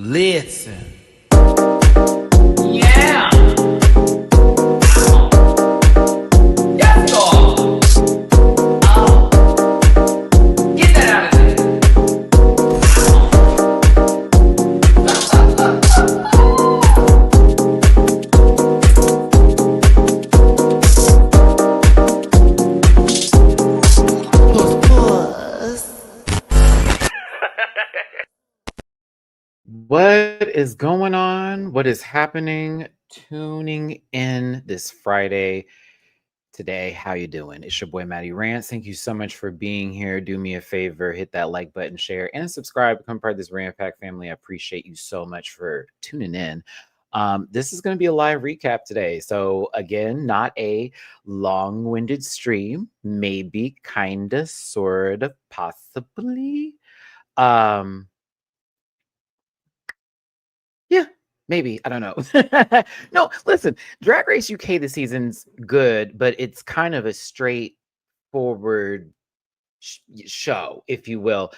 Listen. Yeah. Yes, God. Get that out of there. What is going on? What is happening? Tuning in this Friday today. How you doing? It's your boy Matty-Rants. Thank you so much for being here. Do me a favor, hit that like button, share, and subscribe. Become part of this Rant Pack family. I appreciate you so much for tuning in. This is going to be a live recap today. So again, not a long-winded stream, maybe, kinda, sort of, possibly. Yeah, maybe. I don't know. No, listen, Drag Race UK this season's good, but it's kind of a straightforward show, if you will.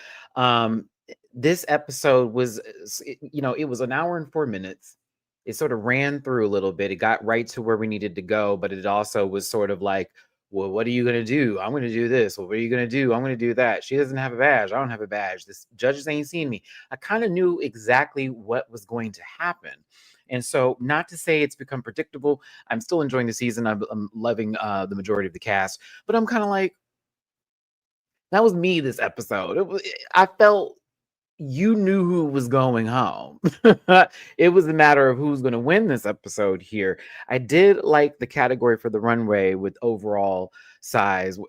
This episode was, it was an hour and 4 minutes. It sort of ran through a little bit. It got right to where we needed to go, but it also was sort of like, well, what are you going to do? I'm going to do this. Well, what are you going to do? I'm going to do that. She doesn't have a badge. I don't have a badge. This judges ain't seen me. I kind of knew exactly what was going to happen. And so, not to say it's become predictable, I'm still enjoying the season. I'm loving the majority of the cast, but I'm kind of like, that was me this episode. I felt you knew who was going home. It was a matter of who's going to win this episode here. I did like the category for the runway with overall size,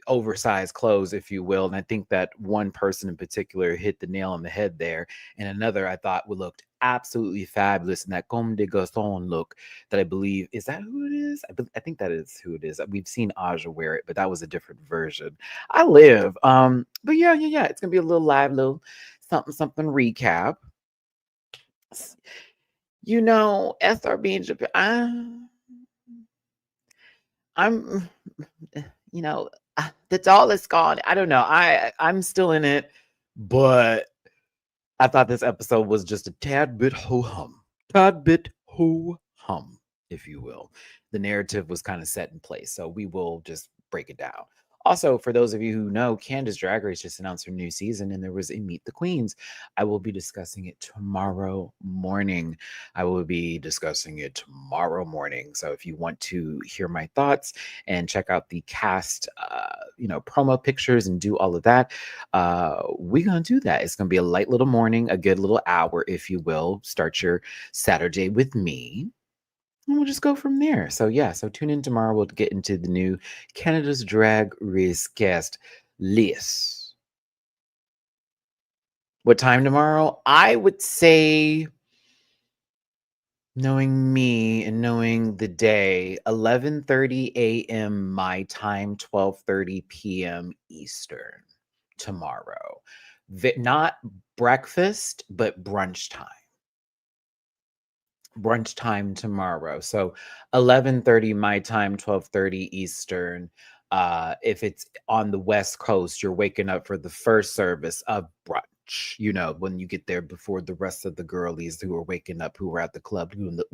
oversized clothes, if you will. And I think that one person in particular hit the nail on the head there. And another I thought would looked absolutely fabulous in that comme des garçons look that I believe, is that who it is? I think that is who it is. We've seen Aja wear it, but that was a different version. I live. But yeah. It's gonna be a little live, little something recap. You know, SRB in Japan. I'm that's all it's gone. I don't know. I'm still in it, but I thought this episode was just a tad bit ho-hum. Tad bit ho-hum, if you will. The narrative was kind of set in place, so we will just break it down. Also, for those of you who know, Candace Drag Race just announced her new season, and there was a Meet the Queens. I will be discussing it tomorrow morning. So if you want to hear my thoughts and check out the cast, promo pictures and do all of that, we're going to do that. It's going to be a light little morning, a good little hour, if you will. Start your Saturday with me. And we'll just go from there. So tune in tomorrow. We'll get into the new Canada's Drag Race cast list. What time tomorrow? I would say, knowing me and knowing the day, 11:30 a.m. my time, 12:30 p.m. Eastern tomorrow. Not breakfast, but brunch time. Brunch time tomorrow. So 11:30 my time, 12:30 Eastern. If it's on the West Coast, you're waking up for the first service of brunch. You know, when you get there before the rest of the girlies who are waking up, who are at the club doing the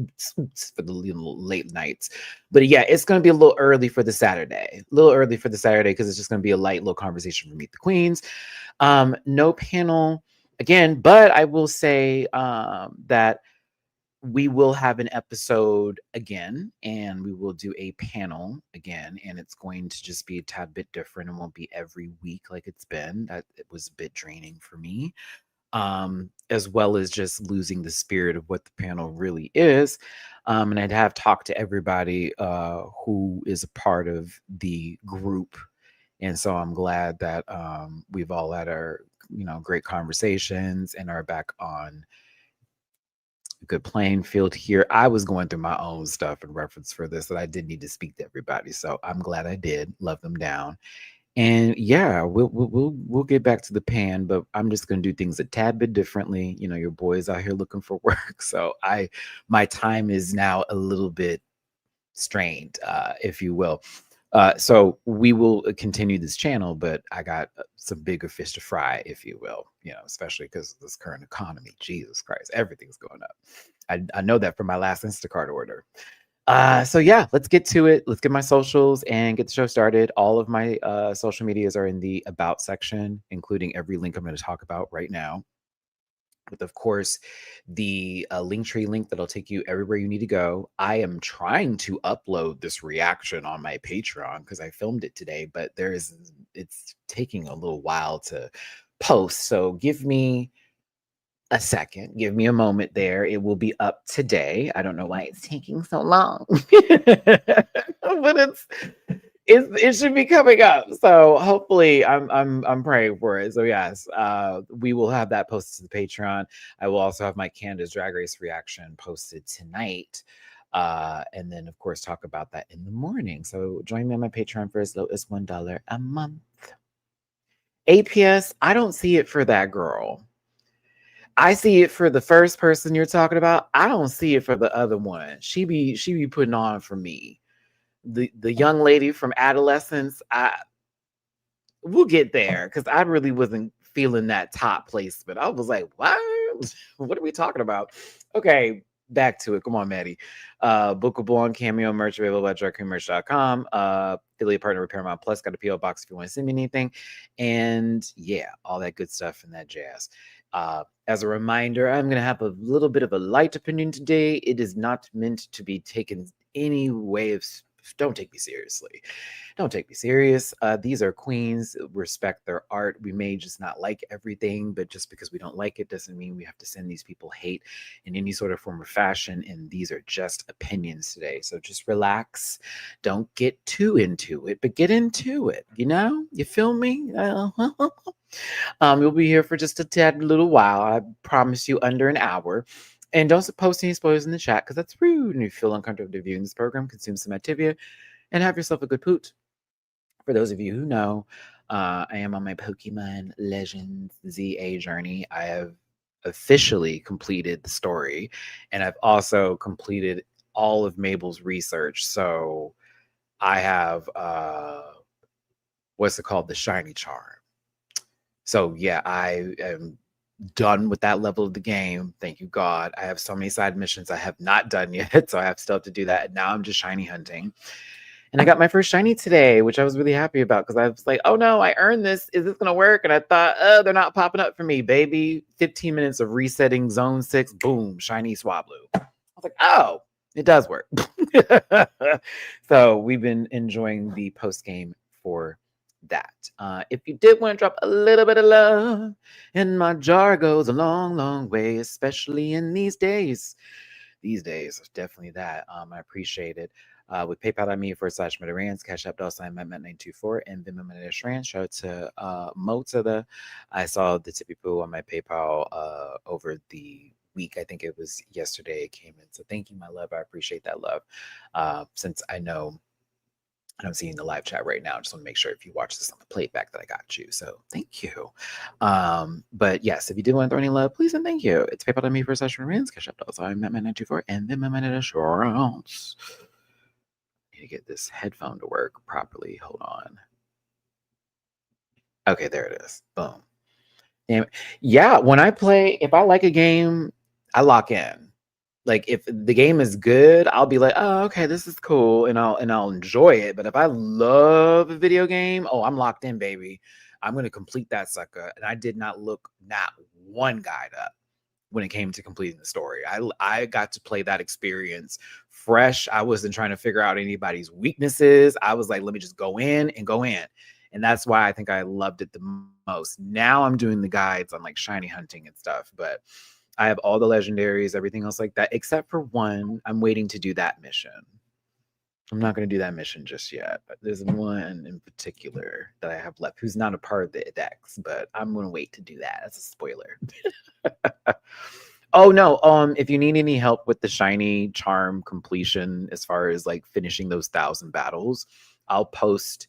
for the late nights. But yeah, it's going to be a little early for the Saturday. A little early for the Saturday because it's just going to be a light little conversation for Meet the Queens. No panel again, but I will say that we will have an episode again, and we will do a panel again, and it's going to just be a tad bit different. It won't be every week like it's been. That it was a bit draining for me, as well as just losing the spirit of what the panel really is. And I'd have talked to everybody who is a part of the group, and so I'm glad that we've all had our great conversations and are back on good playing field here. I was going through my own stuff in reference for this that I did need to speak to everybody, so I'm glad I did. Love them down, and yeah, we'll get back to the pan, but I'm just gonna do things a tad bit differently. You know, your boy's out here looking for work, so my time is now a little bit strained, if you will. So we will continue this channel, but I got some bigger fish to fry, if you will, especially because of this current economy. Jesus Christ, everything's going up. I know that from my last Instacart order. So yeah, let's get to it. Let's get my socials and get the show started. All of my social medias are in the about section, including every link I'm going to talk about right now. With, of course, the Linktree link that'll take you everywhere you need to go. I am trying to upload this reaction on my Patreon because I filmed it today, but it's taking a little while to post. So give me a second. Give me a moment there. It will be up today. I don't know why it's taking so long, but it should be coming up. So hopefully I'm praying for it. So yes, we will have that posted to the Patreon. I will also have my Canada's Drag Race reaction posted tonight. And then of course talk about that in the morning. So join me on my Patreon for as low as $1 a month. APS, I don't see it for that girl. I see it for the first person you're talking about. I don't see it for the other one. She be putting on for me. The young lady from Adolescence, we'll get there because I really wasn't feeling that top placement. I was like, what? What are we talking about? Okay, back to it. Come on, Matty. Bookable on Cameo merch available at dragqueenmerch.com. Affiliate partner with Paramount Plus. Got a PO box if you want to send me anything. And yeah, all that good stuff and that jazz. As a reminder, I'm going to have a little bit of a light opinion today. It is not meant to be taken any way of... Don't take me seriously. Don't take me serious. These are queens. Respect their art. We may just not like everything, but just because we don't like it doesn't mean we have to send these people hate in any sort of form or fashion. And these are just opinions today. So just relax. Don't get too into it, but get into it. You feel me? You'll be here for just a tad little while. I promise you, under an hour. And don't post any spoilers in the chat because that's rude. And if you feel uncomfortable viewing this program, consume some Activia and have yourself a good poot. For those of you who know, I am on my Pokemon Legends ZA journey. I have officially completed the story, and I've also completed all of Mabel's research. So I have, what's it called? The Shiny Charm. So yeah, I am done with that level of the game. Thank you, God. I have so many side missions I have not done yet, so I have still to do that. And now I'm just shiny hunting. And I got my first shiny today, which I was really happy about because I was like, oh no, I earned this. Is this going to work? And I thought, oh, they're not popping up for me, baby. 15 minutes of resetting zone 6. Boom, shiny Swablu. I was like, oh, it does work. So we've been enjoying the post game for that. If you did want to drop a little bit of love, and my jar goes a long, long way, especially in these days. These days, definitely that. I appreciate it. With PayPal.me /Matty-Rants, Cash App $Matt924, and Venmo Matty-Rants. Shout out to Mozilla. I saw the tippy poo on my PayPal over the week. I think it was yesterday it came in. So thank you, my love. I appreciate that love. Since I know I'm seeing the live chat right now. I just want to make sure if you watch this on the playback that I got you. So thank you. But yes, if you did want to throw any love, please and thank you. It's PayPal.me /Matty-Rants, Cash App $Matt924, and then Matty-Rants. Need to get this headphone to work properly. Hold on. Okay, there it is. Boom. Damn. Yeah, when I play, if I like a game, I lock in. Like if the game is good, I'll be like, oh, okay, this is cool, and I'll enjoy it. But if I love a video game, oh, I'm locked in, baby. I'm gonna complete that sucker. And I did not look not one guide up when it came to completing the story. I got to play that experience fresh. I wasn't trying to figure out anybody's weaknesses. I was like, let me just go in and go in. And that's why I think I loved it the most. Now I'm doing the guides on like shiny hunting and stuff, but I have all the legendaries, everything else like that, except for one. I'm waiting to do that mission. I'm not going to do that mission just yet, but there's one in particular that I have left who's not a part of the decks, but I'm going to wait to do that. That's a spoiler. Oh no, if you need any help with the shiny charm completion as far as like finishing those 1,000 battles, I'll post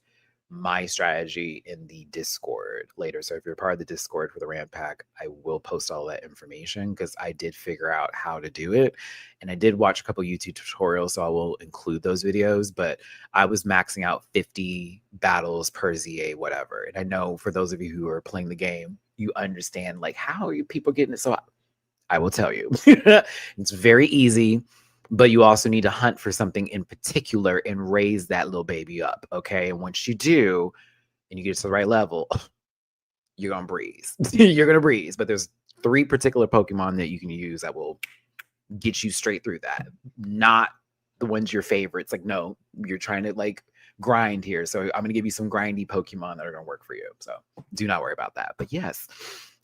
my strategy in the Discord later. So if you're part of the Discord for the ramp pack, I will post all that information because I did figure out how to do it. And I did watch a couple YouTube tutorials, so I will include those videos. But I was maxing out 50 battles per ZA, whatever. And I know for those of you who are playing the game, you understand like how are you people getting it? So I will tell you. It's very easy, but you also need to hunt for something in particular and raise that little baby up. Okay. And once you do, and you get to the right level, you're going to breeze. You're going to breeze. But there's 3 particular Pokemon that you can use that will get you straight through that. Not the ones your favorites. Like, no, you're trying to like grind here. So I'm going to give you some grindy Pokemon that are going to work for you. So do not worry about that. But yes.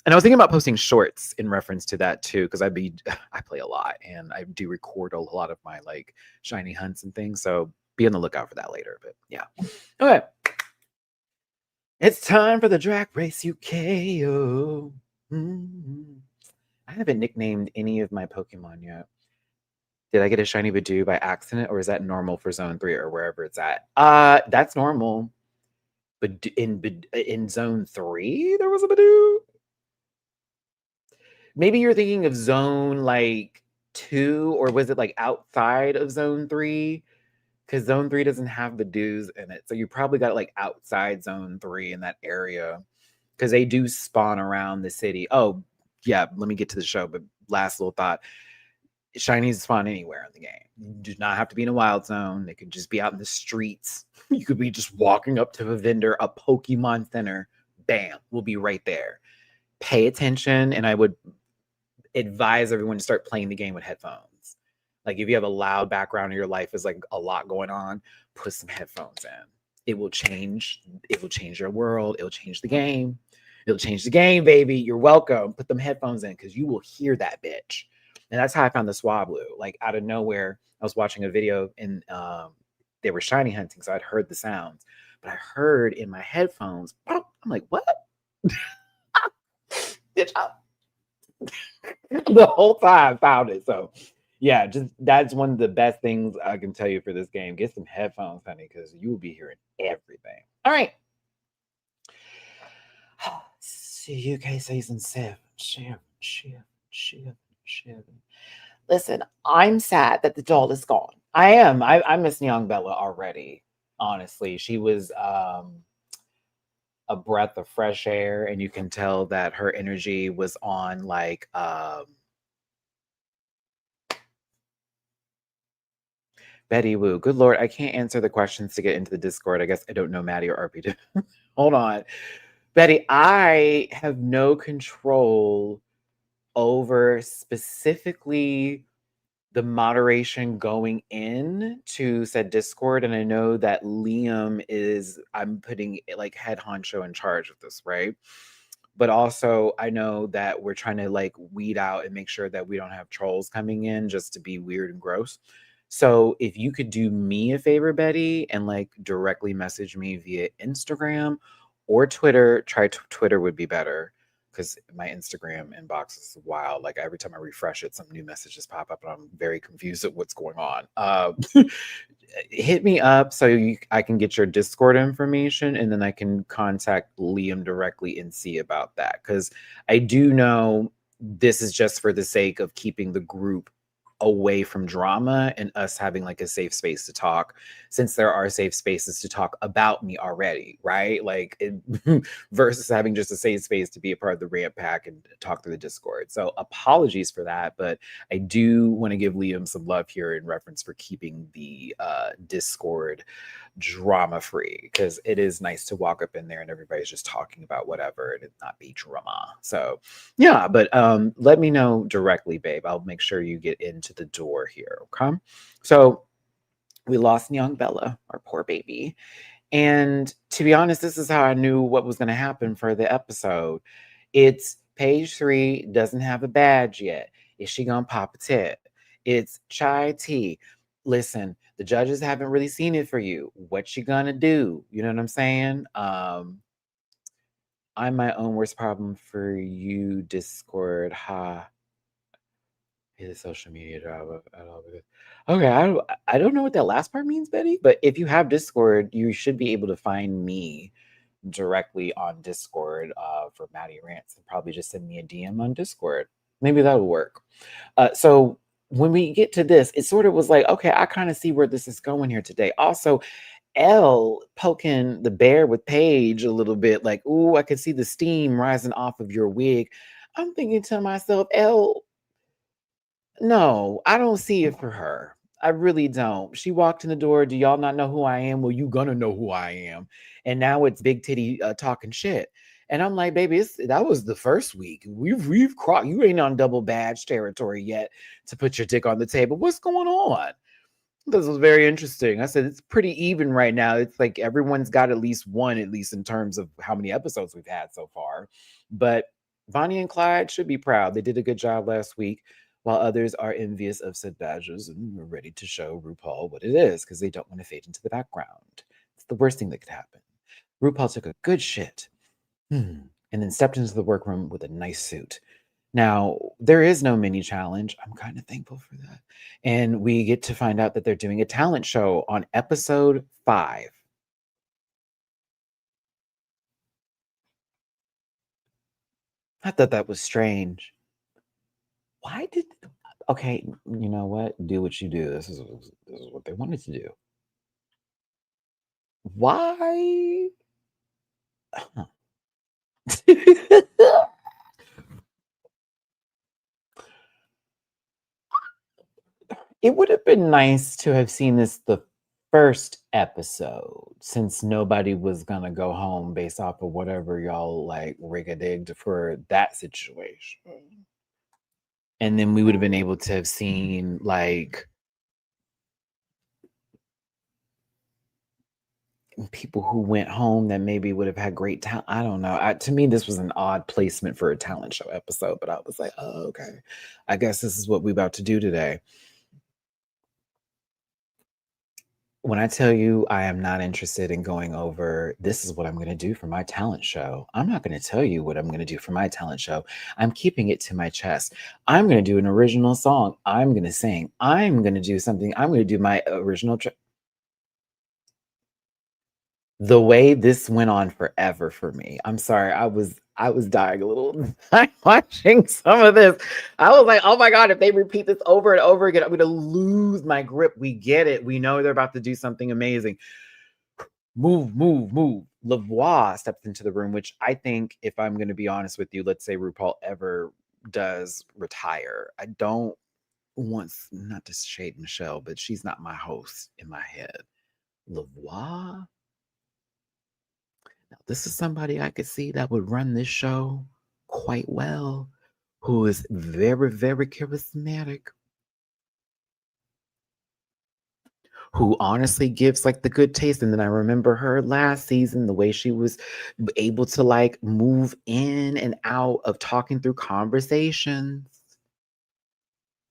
And I was thinking about posting shorts in reference to that too, because I play a lot and I do record a lot of my like shiny hunts and things. So be on the lookout for that later. But yeah. Okay. It's time for the Drag Race UKO. I haven't nicknamed any of my Pokemon yet. Did I get a shiny Bday by accident, or is that normal for Zone 3 or wherever it's at? That's normal. But in Zone 3, there was a Bday. Maybe you're thinking of Zone like 2, or was it like outside of Zone 3? Because Zone 3 doesn't have Badays in it. So you probably got it like outside Zone 3 in that area. Because they do spawn around the city. Oh, yeah, let me get to the show. But last little thought. Shinies spawn anywhere in the game. You do not have to be in a wild zone. They could just be out in the streets. You could be just walking up to a vendor, a Pokemon Center. Bam, we'll be right there. Pay attention, and I would advise everyone to start playing the game with headphones. Like if you have a loud background in your life, is like a lot going on, put some headphones in. It will change your world. It'll change the game. It'll change the game, baby. You're welcome. Put them headphones in because you will hear that bitch. And that's how I found the Swablu. Like out of nowhere, I was watching a video and they were shiny hunting, so I'd heard the sounds. But I heard in my headphones, I'm like, what? Bitch, the whole time I found it. So yeah, just that's one of the best things I can tell you for this game. Get some headphones, honey, because you will be hearing everything. All right. See UK season 7. Listen, I'm sad that the doll is gone. I am. I miss young Bella already. Honestly, she was a breath of fresh air, and you can tell that her energy was on like Betty Woo. Good Lord, I can't answer the questions to get into the Discord. I guess I don't know Maddie or RP. Hold on. Betty, I have no control over specifically the moderation going in to said Discord. And I know that Liam I'm putting like head honcho in charge of this, right? But also I know that we're trying to like weed out and make sure that we don't have trolls coming in just to be weird and gross. So if you could do me a favor, Betty, and like directly message me via Instagram or Twitter, Twitter would be better because my Instagram inbox is wild. Like every time I refresh it, some new messages pop up and I'm very confused at what's going on. Hit me up so I can get your Discord information and then I can contact Liam directly and see about that. Because I do know this is just for the sake of keeping the group away from drama and us having like a safe space to talk, since there are safe spaces to talk about me already, right? Like versus having just a safe space to be a part of the rant pack and talk through the Discord. So apologies for that, but I do want to give Liam some love here in reference for keeping the Discord drama free, because it is nice to walk up in there and everybody's just talking about whatever and it not be drama. So yeah, but let me know directly, babe. I'll make sure you get into the door here. Okay. So we lost young Bella, our poor baby. And to be honest, this is how I knew what was going to happen for the episode. It's page 3, doesn't have a badge yet. Is she going to pop a tit? It's chai tea. Listen, the judges haven't really seen it for you. What you going to do? You know what I'm saying? I'm my own worst problem for you, Discord. Ha. Is social media drama at all? Okay, I don't know what that last part means, Betty. But if you have Discord, you should be able to find me directly on Discord for Matty-Rants, and probably just send me a DM on Discord. Maybe that'll work. So when we get to this, it sort of was like, okay, I kind of see where this is going here today. Also, Elle poking the bear with Paige a little bit, like, ooh, I can see the steam rising off of your wig. I'm thinking to myself, Elle, no, I don't see it for her. I really don't. She walked in the door. Do y'all not know who I am? Well, you gonna know who I am. And now it's Big Titty talking shit. And I'm like, baby, that was the first week. We've crossed. You ain't on double badge territory yet to put your dick on the table. What's going on? This was very interesting. I said it's pretty even right now. It's like everyone's got at least one, at least in terms of how many episodes we've had so far. But Bonnie and Clyde should be proud. They did a good job last week, while others are envious of said badges and are ready to show RuPaul what it is because they don't want to fade into the background. It's the worst thing that could happen. RuPaul took a good shit and then stepped into the workroom with a nice suit. Now, there is no mini challenge. I'm kind of thankful for that. And we get to find out that they're doing a talent show on Ep.5. I thought that was strange. Why did. Okay, you know what? Do what you do. This is what they wanted to do. Why? Huh. It would have been nice to have seen this the first episode, since nobody was gonna go home based off of whatever y'all like rig-a-digged for that situation. And then we would have been able to have seen like people who went home that maybe would have had great talent. I don't know. To me, this was an odd placement for a talent show episode, but I was like, oh, okay. I guess this is what we're about to do today. When I tell you I am not interested in going over, this is what I'm going to do for my talent show. I'm not going to tell you what I'm going to do for my talent show. I'm keeping it to my chest. I'm going to do an original song. I'm going to sing. I'm going to do something. I'm going to do my original. The way this went on forever for me. I'm sorry. I was dying a little watching some of this. I was like, oh my God, if they repeat this over and over again, I'm going to lose my grip. We get it. We know they're about to do something amazing. Move, move, move. Lavoie steps into the room, which I think, if I'm going to be honest with you, let's say RuPaul ever does retire, I don't want, not to shade Michelle, but she's not my host in my head. Lavoie? Now, this is somebody I could see that would run this show quite well, who is very, very charismatic, who honestly gives like the good taste. And then I remember her last season, the way she was able to like move in and out of talking through conversations.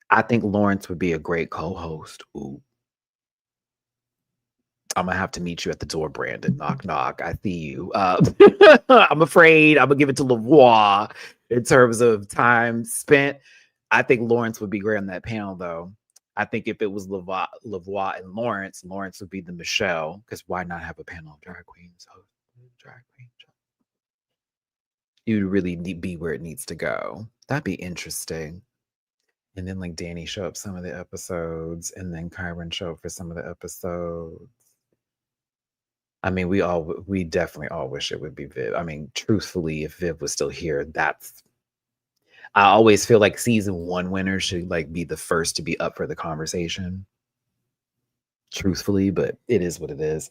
I think Lawrence would be a great co-host. Ooh. I'm gonna have to meet you at the door, Brandon. Knock, knock. I see you. I'm afraid I'm gonna give it to Lavoie in terms of time spent. I think Lawrence would be great on that panel, though. I think if it was Lavoie and Lawrence, Lawrence would be the Michelle. Because why not have a panel of drag queens? Drag queen. It would really be where it needs to go. That'd be interesting. And then like Danny show up some of the episodes, and then Kyron show up for some of the episodes. I mean, we definitely all wish it would be Viv. I mean, truthfully, if Viv was still here, I always feel like season 1 winners should like be the first to be up for the conversation. Truthfully, but it is what it is.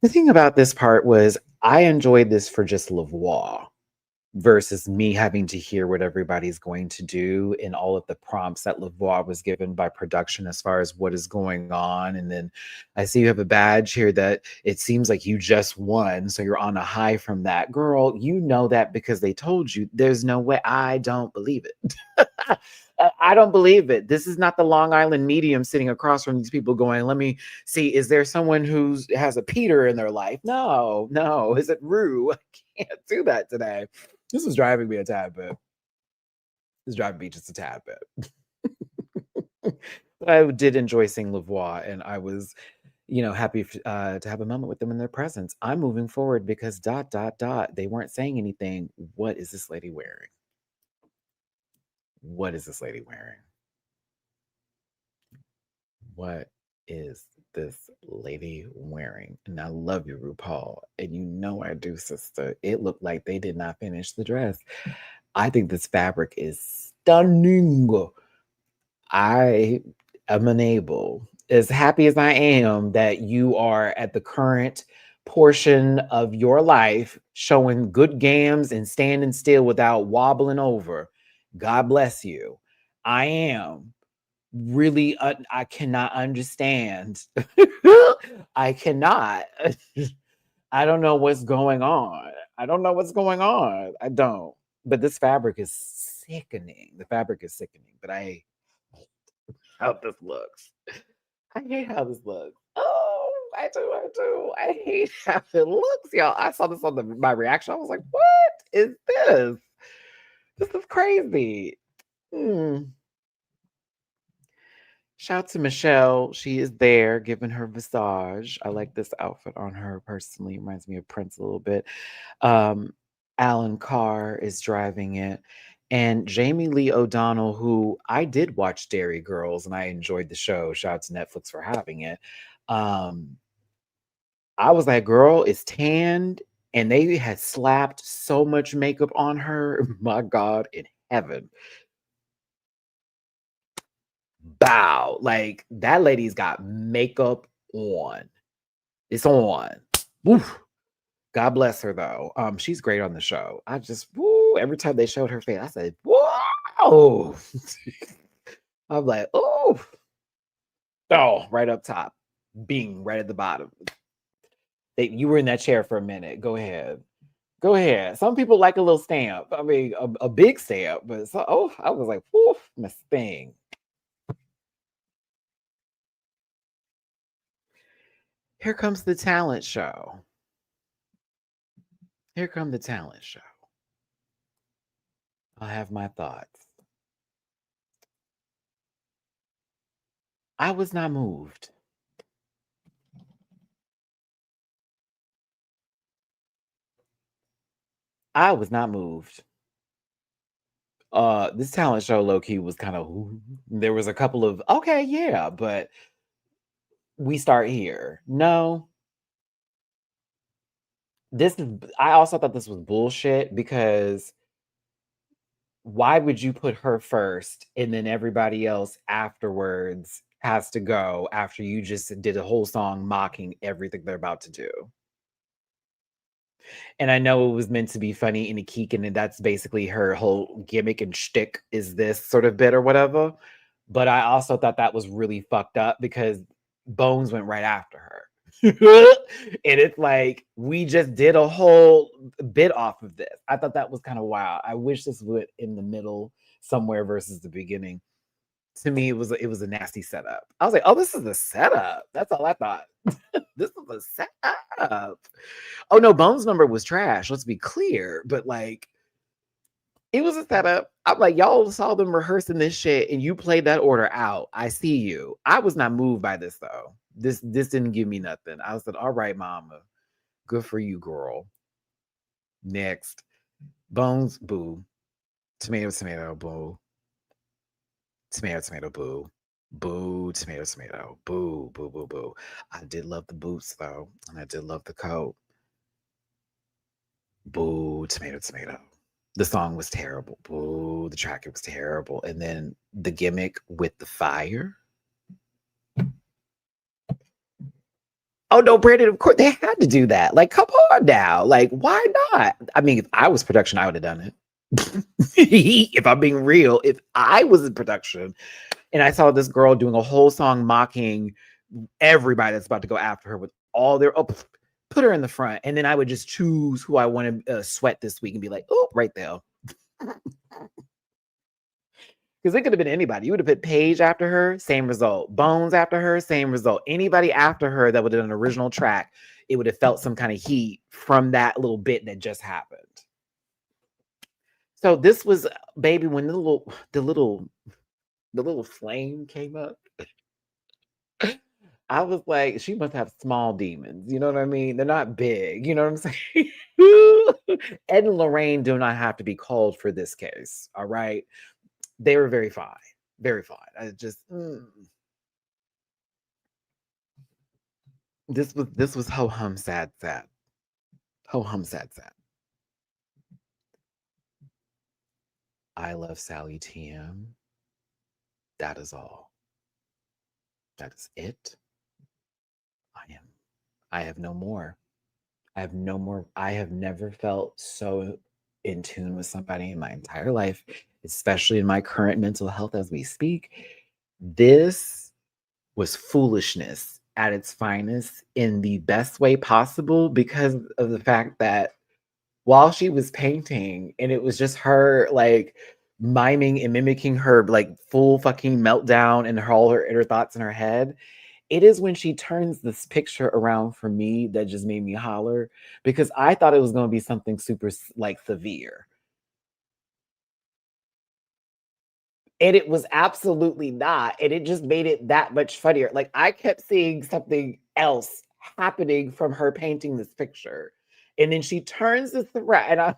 The thing about this part was I enjoyed this for just Lavoie versus me having to hear what everybody's going to do and all of the prompts that Lavoie was given by production as far as what is going on. And then I see you have a badge here that it seems like you just won, so you're on a high from that. Girl, you know that because they told you. There's no way. I don't believe it. I don't believe it. This is not the Long Island medium sitting across from these people going, let me see, is there someone who has a Peter in their life? No, no. Is it Rue? I can't do that today. This is driving me a tad bit. This is driving me just a tad bit. But I did enjoy seeing Lavoie, and I was, happy to have a moment with them in their presence. I'm moving forward because ... They weren't saying anything. What is this lady wearing? What is this lady wearing? What is this lady wearing? And I love you, RuPaul. And you know I do, sister. It looked like they did not finish the dress. I think this fabric is stunning. I am unable, as happy as I am that you are at the current portion of your life showing good gams and standing still without wobbling over. God bless you. I am really, I cannot understand. I cannot. I don't know what's going on. I don't know what's going on. I don't. But this fabric is sickening. The fabric is sickening. But I hate how this looks. I hate how this looks. Oh, I do. I do. I hate how it looks, y'all. I saw this on my reaction. I was like, what is this? This is crazy. Shout out to Michelle. She is there giving her visage. I like this outfit on her personally. Reminds me of Prince a little bit. Alan Carr is driving it. And Jamie Lee O'Donnell, who I did watch Dairy Girls and I enjoyed the show. Shout out to Netflix for having it. I was like, girl, it's tanned. And they had slapped so much makeup on her. My God in heaven. Bow. Like that lady's got makeup on. It's on. Woof. God bless her though. She's great on the show. I just every time they showed her face, I said, whoa. I'm like, oh, right up top. Bing, right at the bottom. You were in that chair for a minute. Go ahead. Go ahead. Some people like a little stamp. I mean, a big stamp, but I was like, woof, Miss Thing. Here comes the talent show. Here come the talent show. I'll have my thoughts. I was not moved. I was not moved. This talent show low-key was kind of, there was a couple of, okay, yeah, but we start here. No. I also thought this was bullshit because why would you put her first and then everybody else afterwards has to go after you just did a whole song mocking everything they're about to do? And I know it was meant to be funny and a geek, and that's basically her whole gimmick and shtick is this sort of bit or whatever. But I also thought that was really fucked up because Bones went right after her. And it's like, we just did a whole bit off of this. I thought that was kind of wild. I wish this would in the middle somewhere versus the beginning. To me, it was a nasty setup. I was like, oh, this is a setup. That's all I thought. This is a setup. Oh no, Bones' number was trash. Let's be clear. But like, it was a setup. I'm like, y'all saw them rehearsing this shit and you played that order out. I see you. I was not moved by this though. This didn't give me nothing. I was like, all right, mama. Good for you, girl. Next. Bones, boo. Tomato, tomato, boo. Tomato, tomato, boo. Boo, tomato, tomato. Boo, boo, boo, boo. I did love the boots though. And I did love the coat. Boo, tomato, tomato. The song was terrible. Boo, the track, it was terrible. And then the gimmick with the fire. Oh no, Brandon, of course they had to do that. Like, come on now. Like, why not? I mean, if I was production, I would have done it. If I'm being real, if I was in production and I saw this girl doing a whole song mocking everybody that's about to go after her with all their put her in the front, and then I would just choose who I want to sweat this week and be like, oh, right there. Because it could have been anybody. You would have put Paige after her, same result. Bones after her, same result. Anybody after her that would have done an original track, it would have felt some kind of heat from that little bit that just happened. So this was, baby, when the little the little flame came up. I was like, she must have small demons. You know what I mean? They're not big. You know what I'm saying? Ed and Lorraine do not have to be called for this case. All right. They were very fine. Very fine. I just this was ho hum sad sad. Ho hum sad sad. I love Sally TM. That is all. That is it. I have no more. I have no more. I have never felt so in tune with somebody in my entire life, especially in my current mental health as we speak. This was foolishness at its finest in the best way possible because of the fact that while she was painting and it was just her like miming and mimicking her like full fucking meltdown and all her inner thoughts in her head, it is when she turns this picture around for me that just made me holler because I thought it was going to be something super like severe. And it was absolutely not. And it just made it that much funnier. Like I kept seeing something else happening from her painting this picture. And then she turns this around and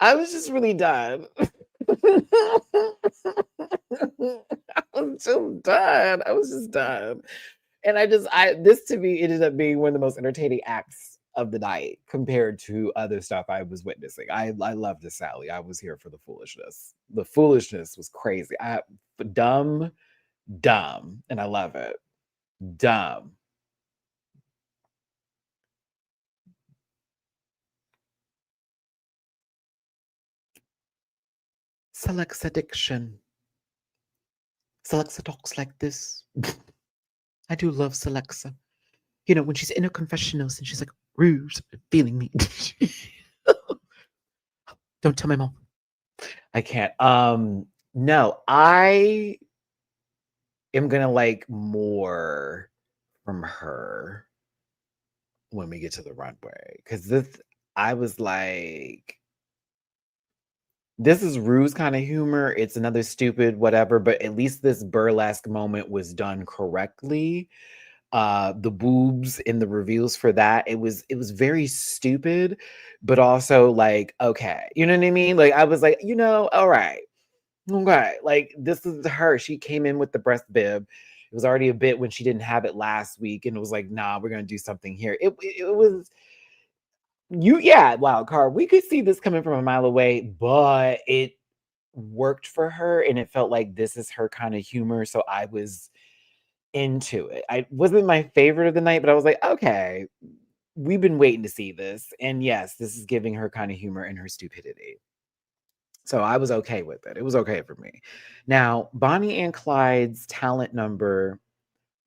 I was just really done. I was just done. I was just done. And this to me ended up being one of the most entertaining acts of the night compared to other stuff I was witnessing. I loved the Sally. I was here for the foolishness. The foolishness was crazy. Dumb, dumb, and I love it. Dumb. Selects addiction. Celexa talks like this. I do love Celexa. You know, when she's in her confessionals and she's like, Rouge, feeling me. Don't tell my mom. I can't. No, I am gonna like more from her when we get to the runway. Cause I was like, this is Rue's kind of humor. It's another stupid whatever, but at least this burlesque moment was done correctly. The boobs in the reveals for that, it was very stupid, but also like, okay. You know what I mean? Like I was like, all right. Okay. Like this is her. She came in with the breast bib. It was already a bit when she didn't have it last week, and it was like, nah, we're gonna do something here. It was yeah, wild card. We could see this coming from a mile away, but it worked for her and it felt like this is her kind of humor. So I was into it. I wasn't my favorite of the night, but I was like, okay, we've been waiting to see this. And yes, this is giving her kind of humor and her stupidity. So I was okay with it. It was okay for me. Now, Bonnie and Clyde's talent number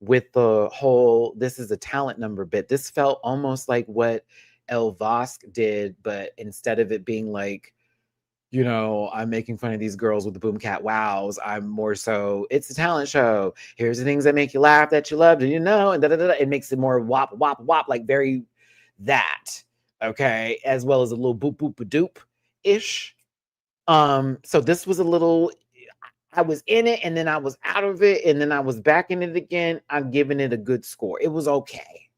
with the whole this is a talent number bit, this felt almost like what El Vosk did, but instead of it being like, I'm making fun of these girls with the boom cat wows. I'm more so, it's a talent show. Here's the things that make you laugh that you love, and da, da, da, da. It makes it more wop, wop, wop, like very that. Okay. As well as a little boop, boop, doop ish. So this was a little, I was in it and then I was out of it and then I was back in it again. I'm giving it a good score. It was okay.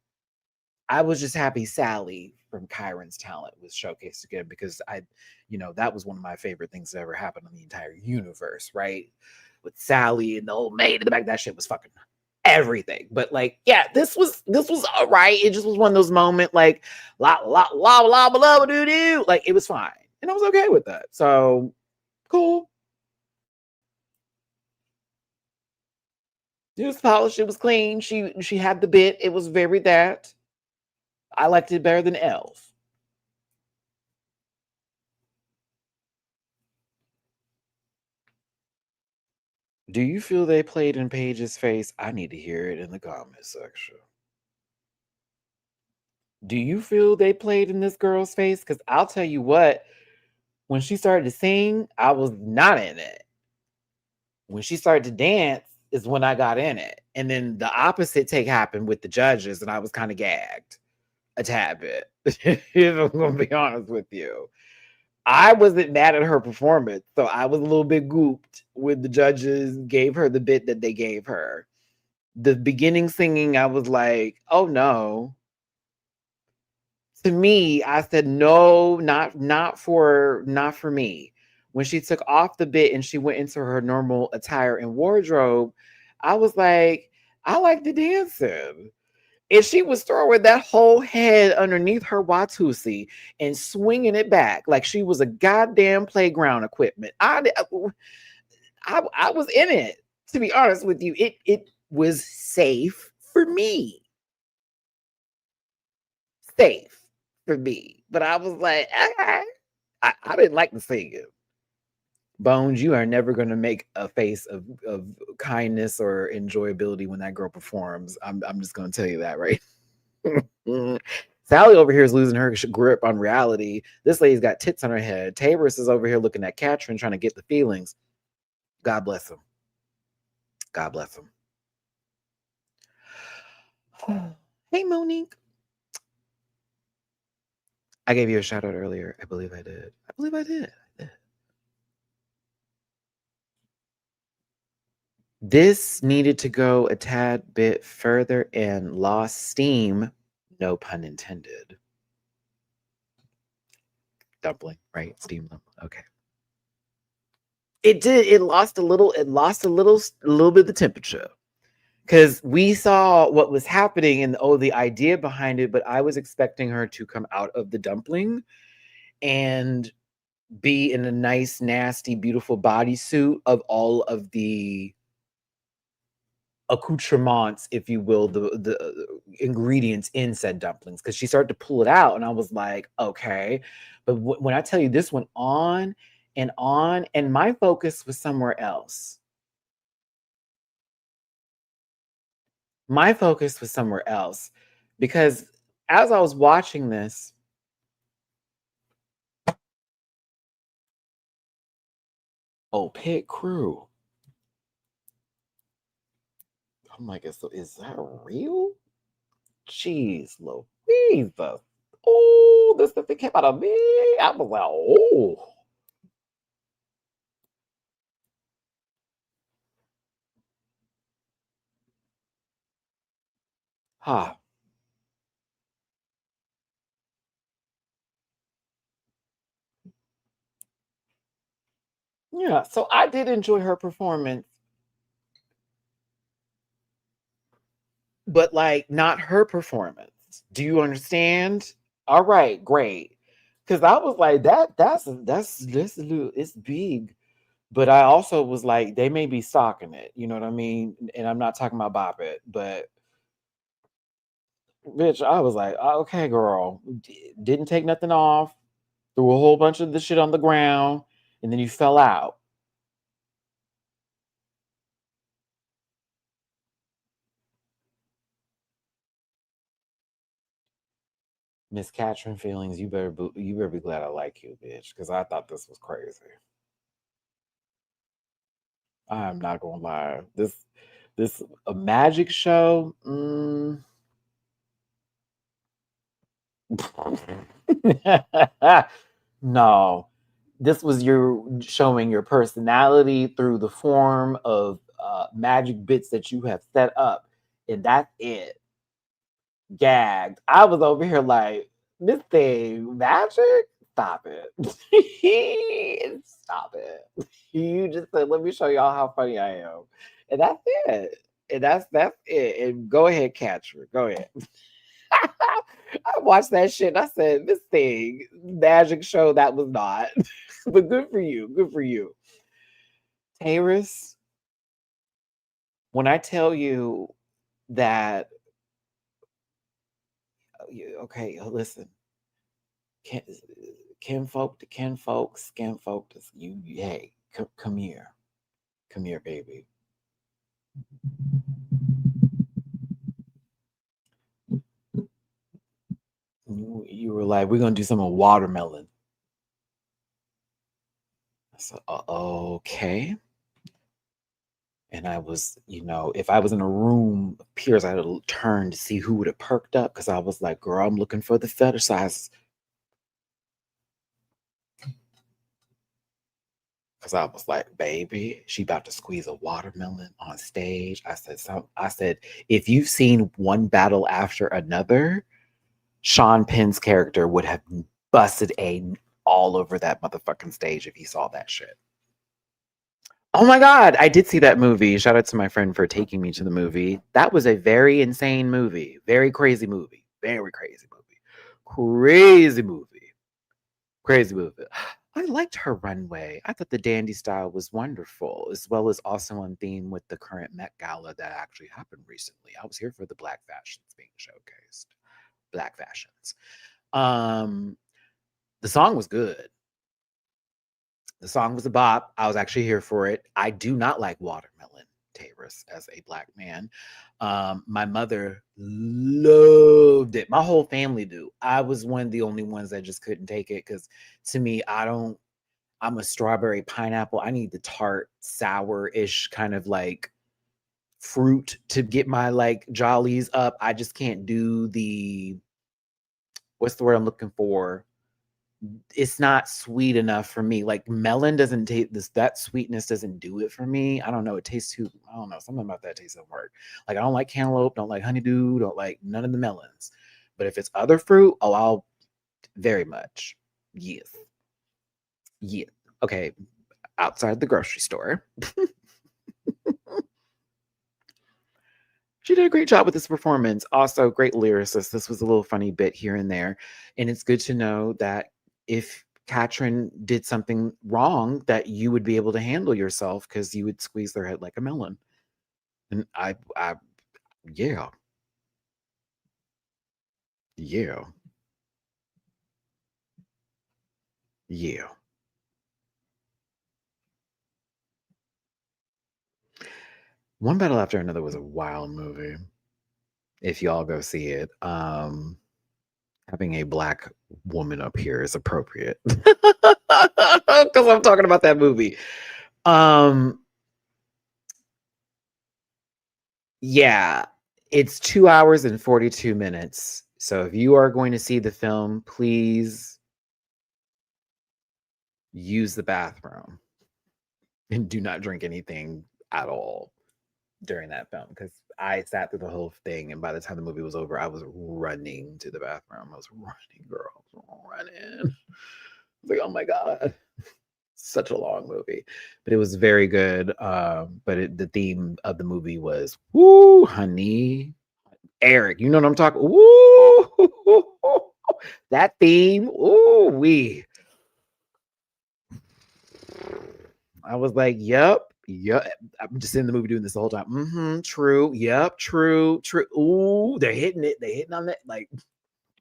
I was just happy Sally from Kyron's talent was showcased again because that was one of my favorite things that ever happened in the entire universe, right? With Sally and the old maid in the back, that shit was fucking everything. But like, yeah, this was all right. It just was one of those moments like la la la la la la doo doo. Like it was fine. And I was okay with that. So cool. It was polished, it was clean. She had the bit. It was very that. I liked it better than Elf. Do you feel they played in Paige's face? I need to hear it in the comments section. Do you feel they played in this girl's face? Because I'll tell you what, when she started to sing, I was not in it. When she started to dance is when I got in it. And then the opposite take happened with the judges, and I was kind of gagged. a tad bit. If I'm gonna be honest with you. I wasn't mad at her performance, so I was a little bit gooped when the judges gave her the bit that they gave her. The beginning singing, I was like, oh no. To me, I said no, not for me. When she took off the bit and she went into her normal attire and wardrobe, I was like, I like the dancing. And she was throwing that whole head underneath her Watusi and swinging it back like she was a goddamn playground equipment. I was in it. To be honest with you, it was safe for me. Safe for me. But I was like, okay. I didn't like the singing. Bones, you are never going to make a face of kindness or enjoyability when that girl performs. I'm just going to tell you that, right? Sally over here is losing her grip on reality. This lady's got tits on her head. Tabrus is over here looking at Katrin, trying to get the feelings. God bless him. God bless him. Hey, Monique. I gave you a shout out earlier. I believe I did. This needed to go a tad bit further and lost steam. No pun intended. Dumpling, right? Steam dumpling. Okay. It did. It lost a little bit of the temperature. Because we saw what was happening and the idea behind it, but I was expecting her to come out of the dumpling and be in a nice, nasty, beautiful bodysuit of all of the accoutrements, if you will, the ingredients in said dumplings. Because she started to pull it out, and I was like, okay. But when I tell you, this went on, and my focus was somewhere else. My focus was somewhere else because as I was watching this, pit crew. I'm like, is that real? Jeez, Louise. Oh, this thing came out of me. I was like, oh. Huh. Yeah, so I did enjoy her performance, but like not her performance. Do you understand? All right, great. Because I was like, that's this it's big. But I also was like, they may be stocking it. You know what I mean? And I'm not talking about Bop It, but bitch, I was like, okay, girl, didn't take nothing off, threw a whole bunch of the shit on the ground, and then you fell out. Miss Katrin feelings, you better be glad I like you, bitch, because I thought this was crazy. I'm not gonna lie. This a magic show. No, this was your showing your personality through the form of magic bits that you have set up, and that's it. Gagged. I was over here like, this thing magic. Stop it. Stop it. You just said, let me show y'all how funny I am, and that's it. And that's it. And go ahead, catch her. Go ahead. I watched that shit. And I said, this thing, magic show that was not. But good for you. Good for you. Taurus, when I tell you that, okay, listen, Ken, kinfolk to kinfolk, skinfolk to you, hey, come here. Come here, baby. You were like, we're going to do some watermelon. I said, okay. And I was, if I was in a room of peers, I'd have turned to see who would have perked up because I was like, girl, I'm looking for the fetish size. Because I was like, baby, she about to squeeze a watermelon on stage. I said, if you've seen one battle after another, Sean Penn's character would have busted all over that motherfucking stage if he saw that shit. Oh my God, I did see that movie. Shout out to my friend for taking me to the movie. That was a very insane movie. Very crazy movie. Very crazy movie. Crazy movie. Crazy movie. I liked her runway. I thought the dandy style was wonderful, as well as also on theme with the current Met Gala that actually happened recently. I was here for the black fashions being showcased. Black fashions. The song was good. The song was a bop. I was actually here for it. I do not like watermelon, Taurus, as a black man. My mother loved it. My whole family do. I was one of the only ones that just couldn't take it because to me, I'm a strawberry pineapple. I need the tart, sour-ish kind of like fruit to get my like jollies up. I just can't do what's the word I'm looking for? It's not sweet enough for me. Like melon doesn't taste that sweetness doesn't do it for me. I don't know. It tastes too, I don't know. Something about that tastes doesn't work. Like I don't like cantaloupe, don't like honeydew, don't like none of the melons. But if it's other fruit, oh, I'll very much. Yes. Yeah. Okay. Outside the grocery store. She did a great job with this performance. Also, great lyricist. This was a little funny bit here and there. And it's good to know that if Katrin did something wrong, that you would be able to handle yourself because you would squeeze their head like a melon. And yeah, yeah, yeah. One Battle After Another was a wild movie. If y'all go see it, having a black woman up here is appropriate because I'm talking about that movie. Yeah, it's 2 hours and 42 minutes. So if you are going to see the film, please use the bathroom and do not drink anything at all during that film because I sat through the whole thing and by the time the movie was over, I was running to the bathroom. I was running, girl, running. Like, oh my God. Such a long movie, but it was very good. The theme of the movie was, woo, honey, Eric, you know what I'm talking. Ooh, that theme. Ooh, I was like, yep, yep. I'm just in the movie doing this the whole time. True. Yep, true, true. Ooh, they're hitting it. They're hitting on that. Like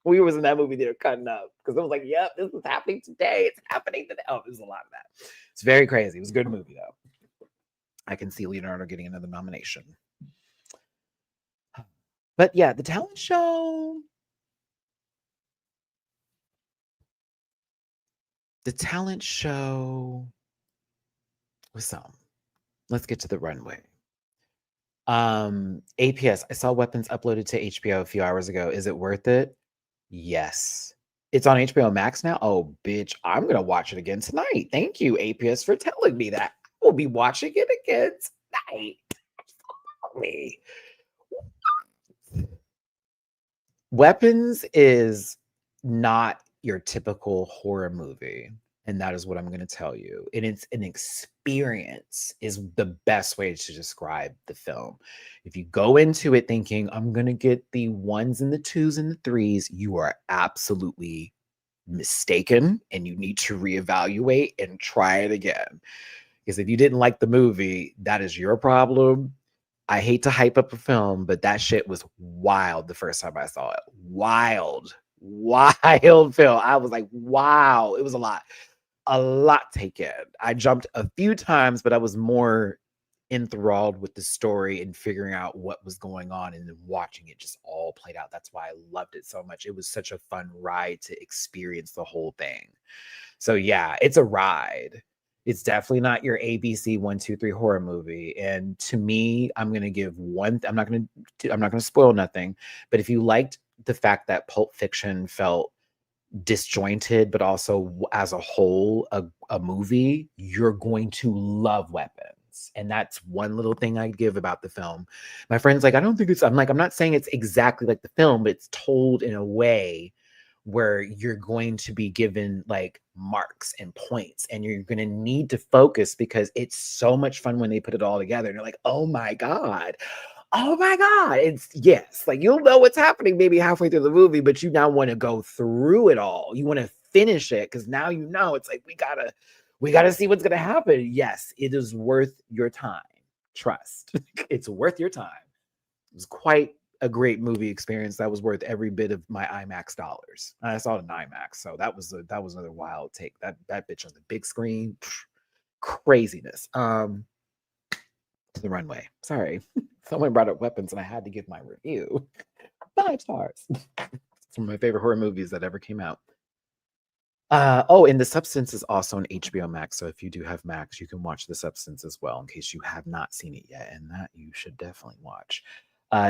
we was in that movie, they're cutting up because I was like, yep, this is happening today. It's happening today. Oh, there's a lot of that. It's very crazy. It was a good movie though. I can see Leonardo getting another nomination. But yeah, the talent show. The talent show was some. Let's get to the runway. APS, I saw Weapons uploaded to HBO a few hours ago. Is it worth it? Yes. It's on HBO Max now? Oh, bitch, I'm going to watch it again tonight. Thank you, APS, for telling me that. I will be watching it again tonight. Absolutely. Weapons is not your typical horror movie. And that is what I'm going to tell you. And it's an experience, is the best way to describe the film. If you go into it thinking, I'm going to get the ones and the twos and the threes, you are absolutely mistaken. And you need to reevaluate and try it again. Because if you didn't like the movie, that is your problem. I hate to hype up a film, but that shit was wild the first time I saw it. Wild, wild film. I was like, wow, it was a lot taken. I jumped a few times, but I was more enthralled with the story and figuring out what was going on and then watching it just all played out. That's why I loved it so much. It was such a fun ride to experience the whole thing. So yeah, it's a ride. It's definitely not your ABC 1, 2, 3 horror movie. And to me, I'm gonna give one. I'm not gonna spoil nothing. But if you liked the fact that Pulp Fiction felt disjointed, but also as a whole, a movie, you're going to love Weapons. And that's one little thing I give about the film. My friend's like, I don't think it's, I'm like, I'm not saying it's exactly like the film, but it's told in a way where you're going to be given like marks and points and you're going to need to focus because it's so much fun when they put it all together and you're like, oh my God, oh my God. It's yes, like you'll know what's happening maybe halfway through the movie, but you now want to go through it all. You want to finish it because now you know it's like we gotta see what's gonna happen. Yes, it is worth your time. Trust. It's worth your time. It was quite a great movie experience that was worth every bit of my IMAX dollars. And I saw it in IMAX, so that was another wild take. That bitch on the big screen, craziness. To the runway. Sorry. Someone brought up Weapons and I had to give my review. 5 stars. It's one of my favorite horror movies that ever came out. Oh, and The Substance is also on HBO Max. So if you do have Max, you can watch The Substance as well in case you have not seen it yet. And that you should definitely watch.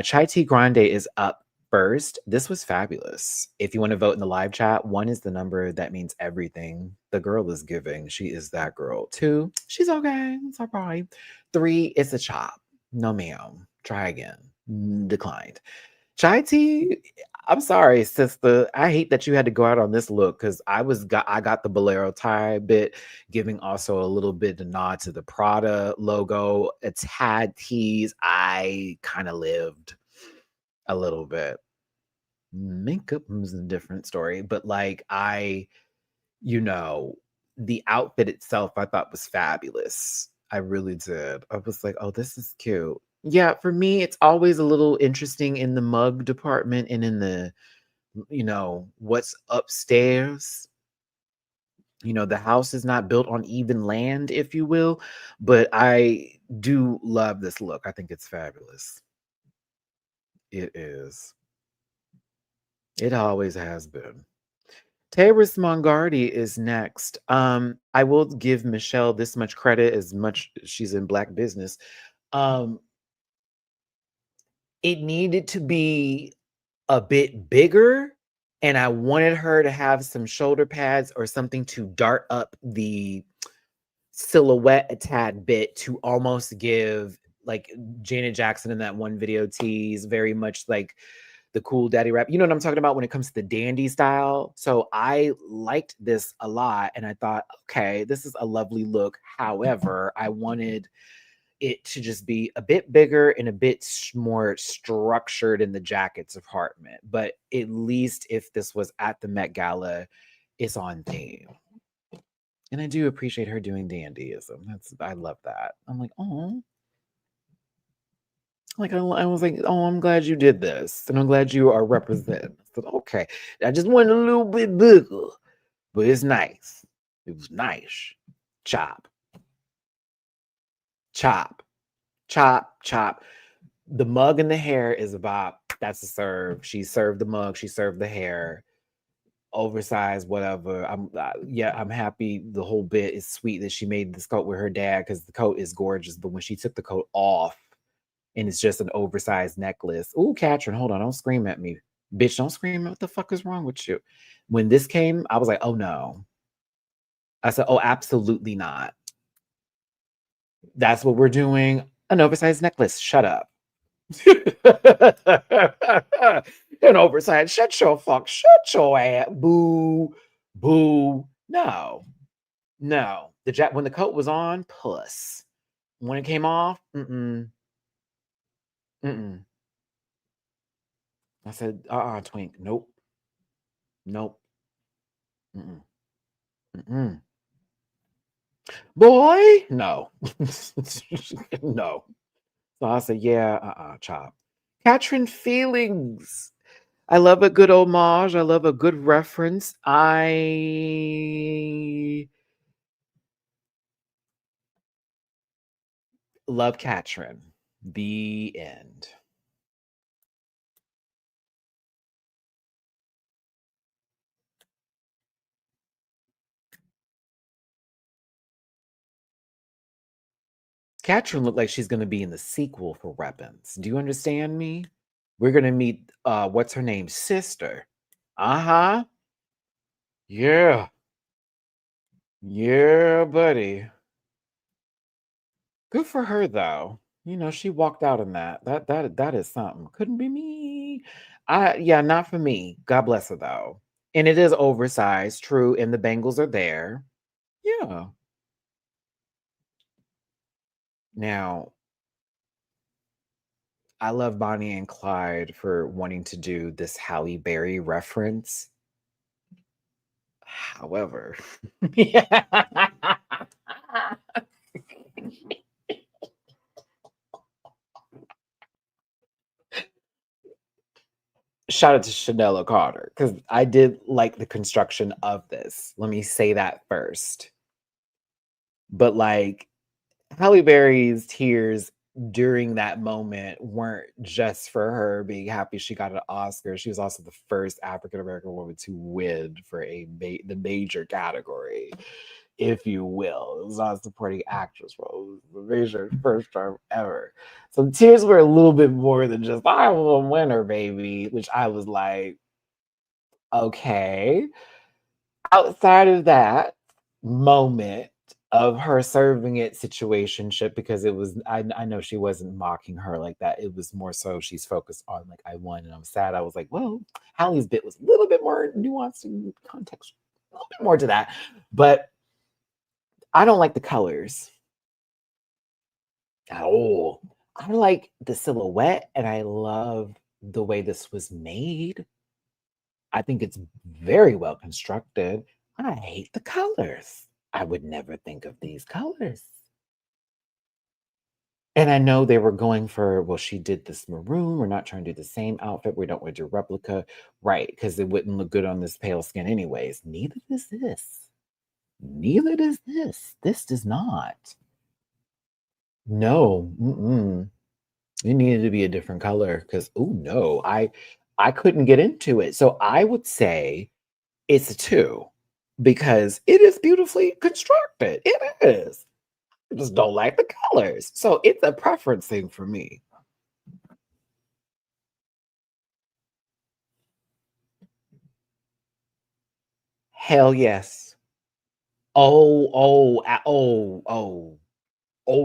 Chai Tea Grande is up first. This was fabulous. If you want to vote in the live chat, 1 is the number that means everything. The girl is giving. She is that girl. 2, she's okay. It's all right. 3, it's a chop. No, ma'am. Try again. Declined. Chai tea, I'm sorry, sister. I hate that you had to go out on this look because I got the bolero tie bit, giving also a little bit the nod to the Prada logo. A tad tease. I kind of lived a little bit. Makeup was a different story, but like you know, the outfit itself I thought was fabulous. I really did. I was like, oh, this is cute. Yeah, for me, it's always a little interesting in the mug department and in the, what's upstairs. The house is not built on even land, if you will, but I do love this look. I think it's fabulous. It is. It always has been. Taris Mongardi is next. I will give Michelle this much credit as much as she's in black business. Um, it needed to be a bit bigger, and I wanted her to have some shoulder pads or something to dart up the silhouette a tad bit to almost give like Janet Jackson in that one video tease, very much like the cool daddy rap. You know what I'm talking about when it comes to the dandy style. So I liked this a lot and I thought, okay, this is a lovely look. However, I wanted it to just be a bit bigger and a bit more structured in the jackets department. But at least if this was at the Met Gala, it's on theme. And I do appreciate her doing dandyism. I love that. I'm like, oh, like I was like, oh, I'm glad you did this, and I'm glad you are representing. So, okay, I just wanted a little bit bigger, but it's nice. It was nice. Chop, chop, chop, chop. The mug and the hair is about. That's a serve. She served the mug. She served the hair. Oversized, whatever. I'm happy. The whole bit is sweet that she made this coat with her dad because the coat is gorgeous. But when she took the coat off, and it's just an oversized necklace. Ooh, Katrin, hold on. Don't scream at me. Bitch, don't scream. What the fuck is wrong with you? When this came, I was like, oh no. I said, oh, absolutely not. That's what we're doing. An oversized necklace. Shut up. An oversized. Shut your ass. Boo. Boo. No. No. When the coat was on, puss. When it came off, mm-mm. Mm-mm. I said, twink. Nope. Nope. Mm-mm. Mm-mm. Boy, no. No. So I said, yeah, chop. Katrin Feelings. I love a good homage. I love a good reference. I love Katrin. The end. Katrin looked like she's gonna be in the sequel for Weapons. Do you understand me? We're gonna meet what's her name? Sister. Uh-huh. Yeah. Yeah, buddy. Good for her though. You know, she walked out in that. That is something. Couldn't be me. Yeah, not for me. God bless her though. And it is oversized, true, and the bangles are there. Yeah. Now, I love Bonnie and Clyde for wanting to do this Halle Berry reference. However, yeah. Shout out to Chanel O'Connor because I did like the construction of this. Let me say that first. But like Halle Berry's tears during that moment weren't just for her being happy she got an Oscar. She was also the first African American woman to win for the major category, if you will. It was not a supporting actress role. It was the major first time ever. So the tears were a little bit more than just I was a winner, baby, which I was like, okay. Outside of that moment of her serving it situationship, because it was I know she wasn't mocking her like that. It was more so she's focused on like I won and I'm sad. I was like, well, Hallie's bit was a little bit more nuanced and context, a little bit more to that. But I don't like the colors at all. I like the silhouette and I love the way this was made. I think it's very well constructed. I hate the colors. I would never think of these colors. And I know they were going for, well, she did this maroon. We're not trying to do the same outfit. We don't want to do replica. Right. Because it wouldn't look good on this pale skin, anyways. Neither does this. Neither does this. This does not. No. Mm-mm. It needed to be a different color because, oh no, I couldn't get into it. So I would say it's a 2 because it is beautifully constructed. It is. I just don't like the colors. So it's a preference thing for me. Hell yes. Oh,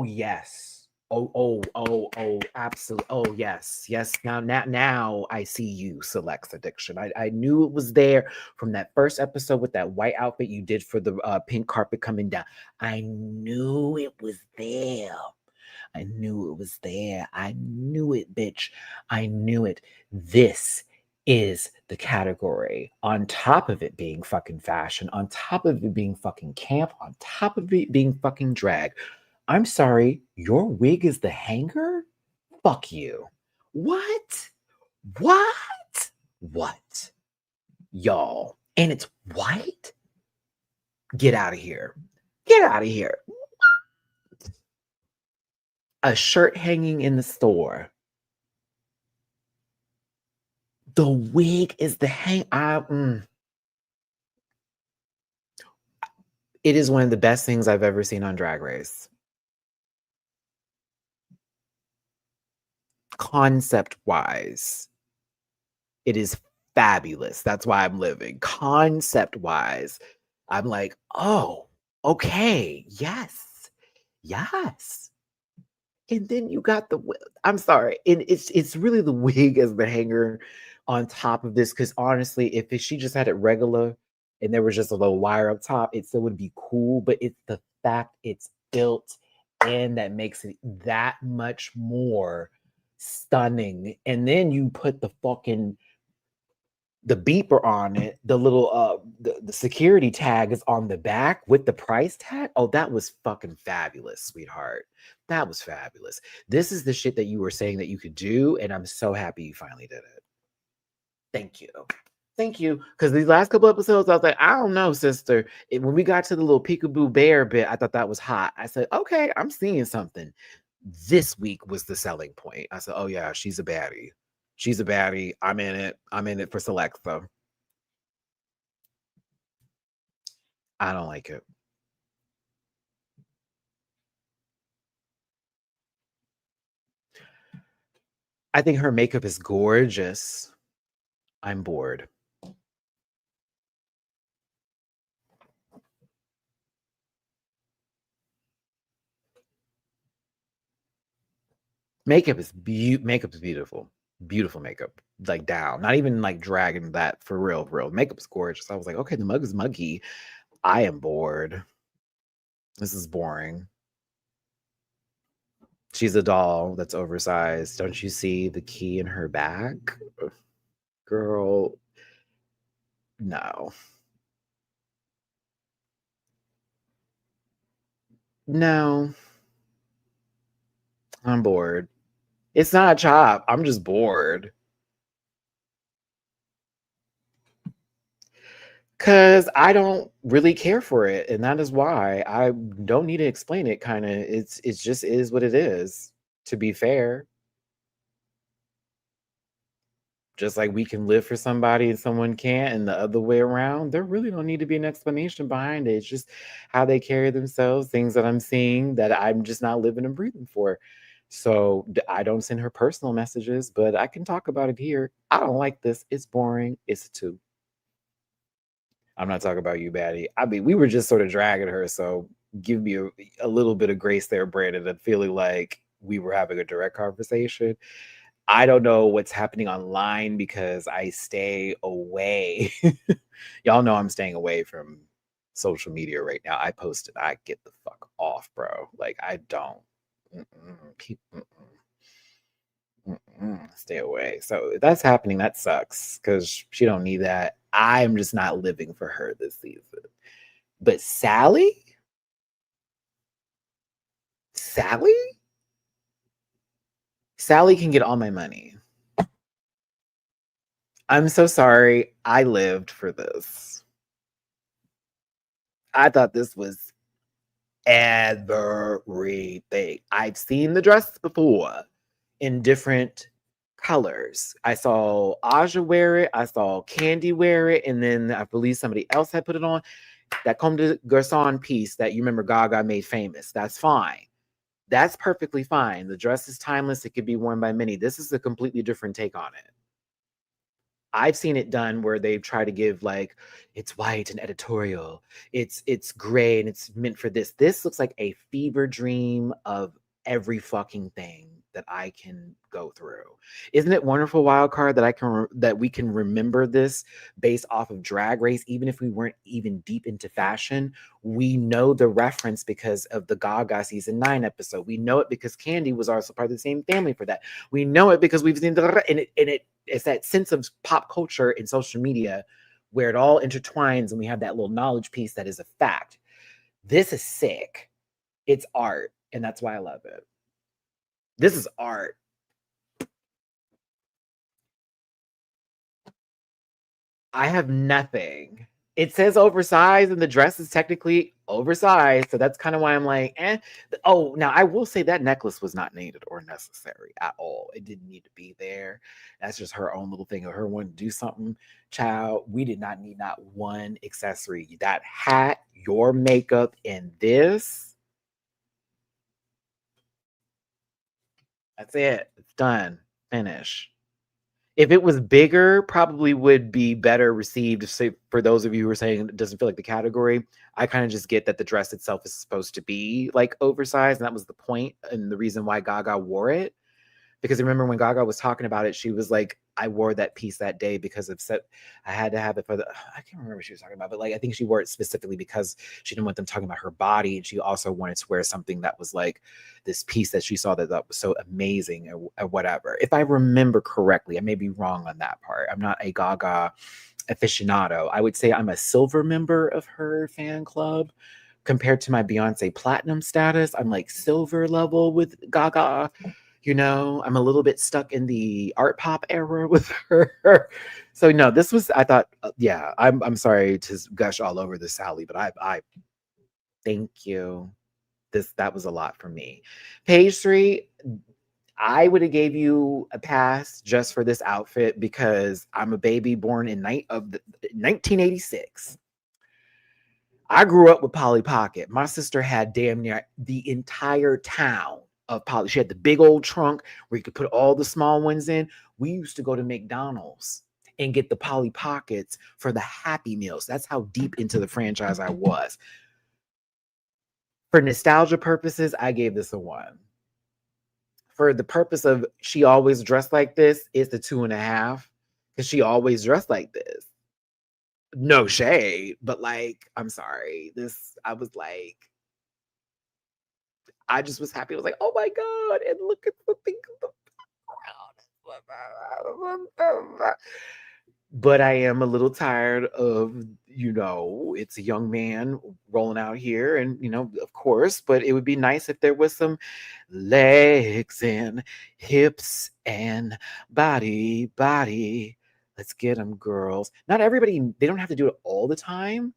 yes. Absolutely. Oh, yes. Yes. Now I see you, Select's addiction. I knew it was there from that first episode with that white outfit you did for the pink carpet coming down. I knew it was there. I knew it was there. I knew it, bitch. I knew it. This is the category. On top of it being fucking fashion, on top of it being fucking camp, on top of it being fucking drag. I'm sorry, your wig is the hanger? Fuck you. What? What? What? Y'all. And it's white? Get out of here. Get out of here. A shirt hanging in the store. The wig is the It is one of the best things I've ever seen on Drag Race. Concept wise, it is fabulous. That's why I'm living. Concept wise, I'm like, oh, okay, yes, yes. And then you got I'm sorry, and it's really the wig as the hanger on top of this. Because honestly, if she just had it regular and there was just a little wire up top, it still would be cool. But it's the fact it's built in that makes it that much more stunning. And then you put the beeper on it, the little the security tag is on the back with the price tag. Oh, that was fucking fabulous, sweetheart. That was fabulous. This is the shit that you were saying that you could do, and I'm so happy you finally did it. Thank you. Thank you. Because these last couple episodes, I was like, I don't know, sister. When we got to the little peekaboo bear bit, I thought that was hot. I said, okay, I'm seeing something. This week was the selling point. I said, oh yeah, she's a baddie. She's a baddie. I'm in it. I'm in it for select though. I don't like it. I think her makeup is gorgeous. I'm bored. Makeup is beautiful. Beautiful makeup. Like down. Not even like dragging that for real, for real. Makeup is gorgeous. I was like, okay, the mug is muggy. I am bored. This is boring. She's a doll that's oversized. Don't you see the key in her back? Girl, no. No, I'm bored. It's not a chop. I'm just bored. Cause I don't really care for it. And that is why I don't need to explain it, kind of. It's just is what it is, to be fair. Just like we can live for somebody and someone can't, and the other way around, there really don't need to be an explanation behind it. It's just how they carry themselves, things that I'm seeing that I'm just not living and breathing for. So I don't send her personal messages, but I can talk about it here. I don't like this. It's boring. It's a two. I'm not talking about you, Batty. I mean, we were just sort of dragging her, so give me a little bit of grace there, Brandon, and feeling like we were having a direct conversation. I don't know what's happening online because I stay away. Y'all know I'm staying away from social media right now. I post it, I get the fuck off, bro. Like I don't. Keep stay away. So if that's happening, that sucks because she don't need that. I'm just not living for her this season. But Sally, Sally can get all my money. I'm so sorry. I lived for this. I thought this was everything. I've seen the dress before in different colors. I saw Aja wear it, I saw Candy wear it, and then I believe somebody else had put it on. That Comme des Garçons piece that you remember Gaga made famous. That's fine. That's perfectly fine. The dress is timeless. It could be worn by many. This is a completely different take on it. I've seen it done where they try to give like it's white and editorial. It's gray and it's meant for this. This looks like a fever dream of every fucking thing that I can go through. Isn't it wonderful, Wildcard, that that we can remember this based off of Drag Race, even if we weren't even deep into fashion? We know the reference because of the Gaga season 9 episode. We know it because Candy was also part of the same family for that. We know it because we've seen it's that sense of pop culture and social media where it all intertwines and we have that little knowledge piece that is a fact. This is sick. It's art, and that's why I love it. This is art. I have nothing. It says oversized, and the dress is technically oversized. So that's kind of why I'm like, eh. Oh, now I will say that necklace was not needed or necessary at all. It didn't need to be there. That's just her own little thing of her wanting to do something. Child, we did not need not one accessory. That hat, your makeup, and this. That's it. It's done. Finish. If it was bigger, probably would be better received. Say for those of you who are saying it doesn't feel like the category, I kind of just get that the dress itself is supposed to be like oversized, and that was the point and the reason why Gaga wore it. Because remember when Gaga was talking about it, she was like, I wore that piece that day because of set. I had to have it for the. I can't remember what she was talking about, but like I think she wore it specifically because she didn't want them talking about her body, and she also wanted to wear something that was like this piece that she saw that was so amazing or whatever. If I remember correctly, I may be wrong on that part. I'm not a Gaga aficionado. I would say I'm a silver member of her fan club compared to my Beyonce platinum status. I'm like silver level with Gaga. I'm a little bit stuck in the art pop era with her. So no, this was I thought yeah, I'm sorry to gush all over this Sally, but I thank you. That was a lot for me. Page 3, I would have gave you a pass just for this outfit because I'm a baby born in 1986. I grew up with Polly Pocket. My sister had damn near the entire town of poly. She had the big old trunk where you could put all the small ones in. We used to go to McDonald's and get the Polly Pockets for the Happy Meals. That's how deep into the franchise I was. For nostalgia purposes, I gave this a 1. For the purpose of she always dressed like this, it's a 2.5 because she always dressed like this. No shade, but like, I'm sorry. I was like, I just was happy. I was like, oh my God. And look at the thing of the background. But I am a little tired of, it's a young man rolling out here. And, of course, but it would be nice if there was some legs and hips and body. Let's get them, girls. Not everybody, they don't have to do it all the time.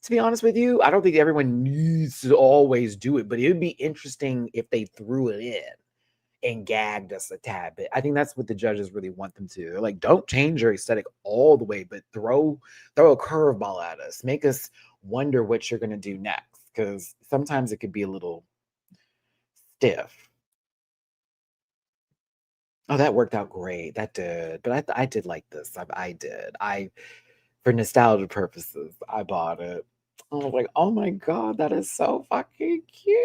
To be honest with you, I don't think everyone needs to always do it, but it would be interesting if they threw it in and gagged us a tad bit. I think that's what the judges really want them to. They're like, don't change your aesthetic all the way, but throw a curveball at us. Make us wonder what you're gonna do next. Because sometimes it could be a little stiff. Oh, that worked out great. That did. But I did like this. I did. For nostalgia purposes, I bought it. I was like, oh my God, that is so fucking cute.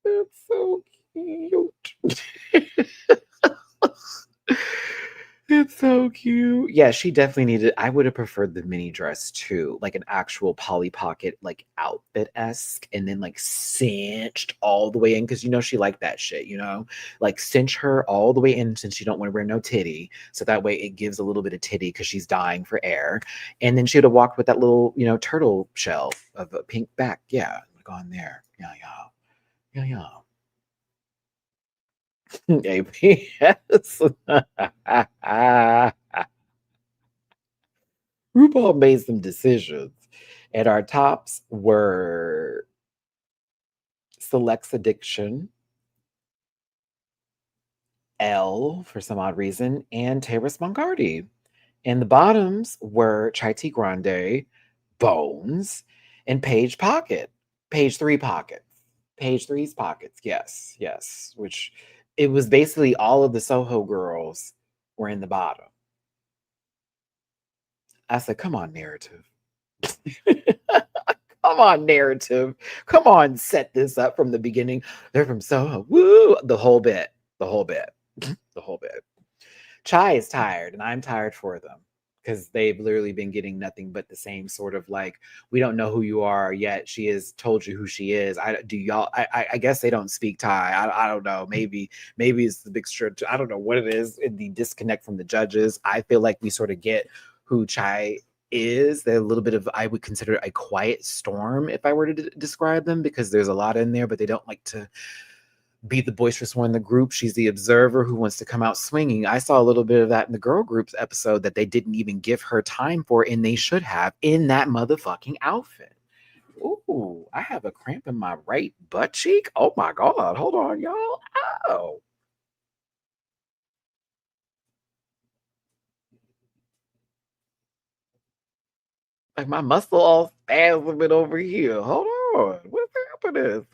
It's so cute. It's so cute. Yeah, she definitely needed. I would have preferred the mini dress too, like an actual Polly Pocket, like outfit-esque, and then like cinched all the way in because she liked that shit, like cinch her all the way in since she don't want to wear no titty. So that way it gives a little bit of titty because she's dying for air. And then she would have walked with that little, turtle shell of a pink back. Yeah, gone there. Yeah. APS. RuPaul made some decisions, and our tops were Select's Addiction, L for some odd reason, and Terrace Mongardi. And the bottoms were Chai Tea Grande, Bones, and Page Pocket. Page 3 Pockets. Page three's pockets. Yes. Which it was basically all of the Soho girls were in the bottom. I said, come on, narrative. Come on, narrative. Come on, set this up from the beginning. They're from Soho. Woo! The whole bit. Chai is tired, and I'm tired for them because they've literally been getting nothing but the same sort of like, we don't know who you are yet. She has told you who she is. I guess they don't speak Thai. I don't know. Maybe it's the big strip. I don't know what it is. The disconnect from the judges. I feel like we sort of get who Chai is. They're a little bit of, I would consider a quiet storm if I were to describe them, because there's a lot in there, but they don't like to be the boisterous one in the group. She's the observer who wants to come out swinging. I saw a little bit of that in the girl groups episode that they didn't even give her time for, and they should have, in that motherfucking outfit. Ooh, I have a cramp in my right butt cheek. Oh my God. Hold on, y'all. Ow. Like my muscle all spasming over here. Hold on. What's happening?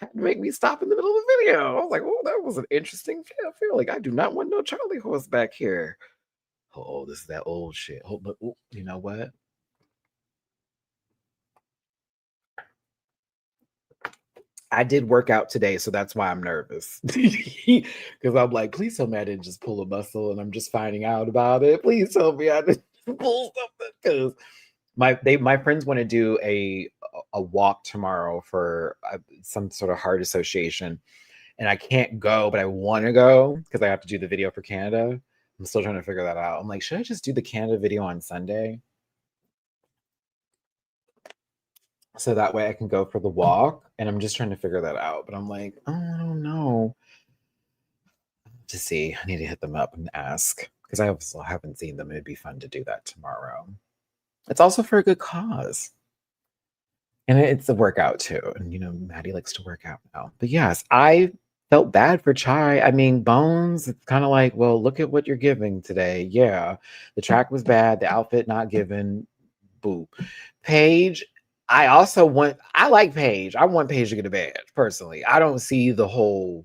Had to make me stop in the middle of the video. I was like, oh, that was an interesting feel. Like, I do not want no Charlie horse back here. Oh, this is that old shit. Oh, but you know what? I did work out today, so that's why I'm nervous. Because I'm like, please tell me I didn't just pull a muscle and I'm just finding out about it. Please tell me I didn't pull something. Because my friends want to do a walk tomorrow for some sort of heart association, and I can't go, but I want to go because I have to do the video for Canada. I'm still trying to figure that out. I'm like, should I just do the Canada video on Sunday? So that way I can go for the walk. And I'm just trying to figure that out. But I'm like, oh, I don't know. To see, I need to hit them up and ask because I also haven't seen them. It'd be fun to do that tomorrow. It's also for a good cause. And it's a workout too. And Maddie likes to work out now. But yes, I felt bad for Chai. I mean, Bones, it's kind of like, well, look at what you're giving today. Yeah, the track was bad, the outfit not given. Boo. Paige, I like Paige. I want Paige to get a badge, personally. I don't see the whole,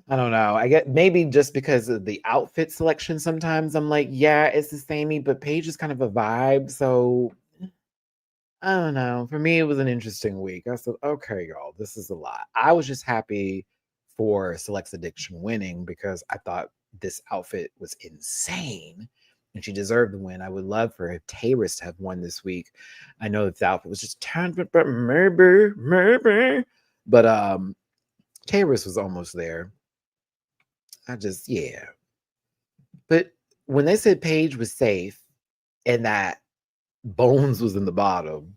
I don't know. I get maybe just because of the outfit selection sometimes I'm like, yeah, it's the samey, but Paige is kind of a vibe. So I don't know. For me, it was an interesting week. I said, okay, y'all, this is a lot. I was just happy for Select's Addiction winning because I thought this outfit was insane and she deserved the win. I would love for Tayrus to have won this week. I know that the outfit was just but maybe. But Tayrus was almost there. Yeah. But when they said Paige was safe and that Bones was in the bottom,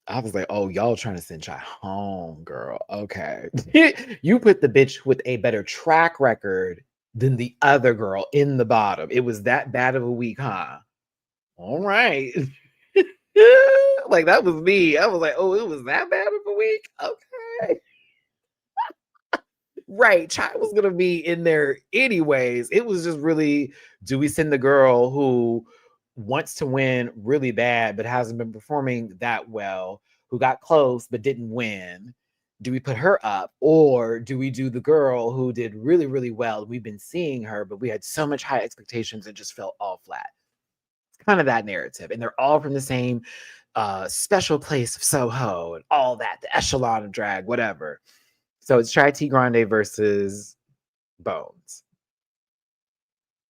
I was like, oh, y'all trying to send Chai home, girl. Okay. You put the bitch with a better track record than the other girl in the bottom. It was that bad of a week, huh? All right. Like, that was me. I was like, oh, it was that bad of a week? Okay. Right. Chai was going to be in there anyways. It was just really, do we send the girl who wants to win really bad but hasn't been performing that well, who got close but didn't win? Do we put her up, or do we do the girl who did really, really well? We've been seeing her, but we had so much high expectations and just fell all flat. It's kind of that narrative. And they're all from the same special place of Soho and all that, the echelon of drag, whatever. So it's Chai T Grande versus Bones.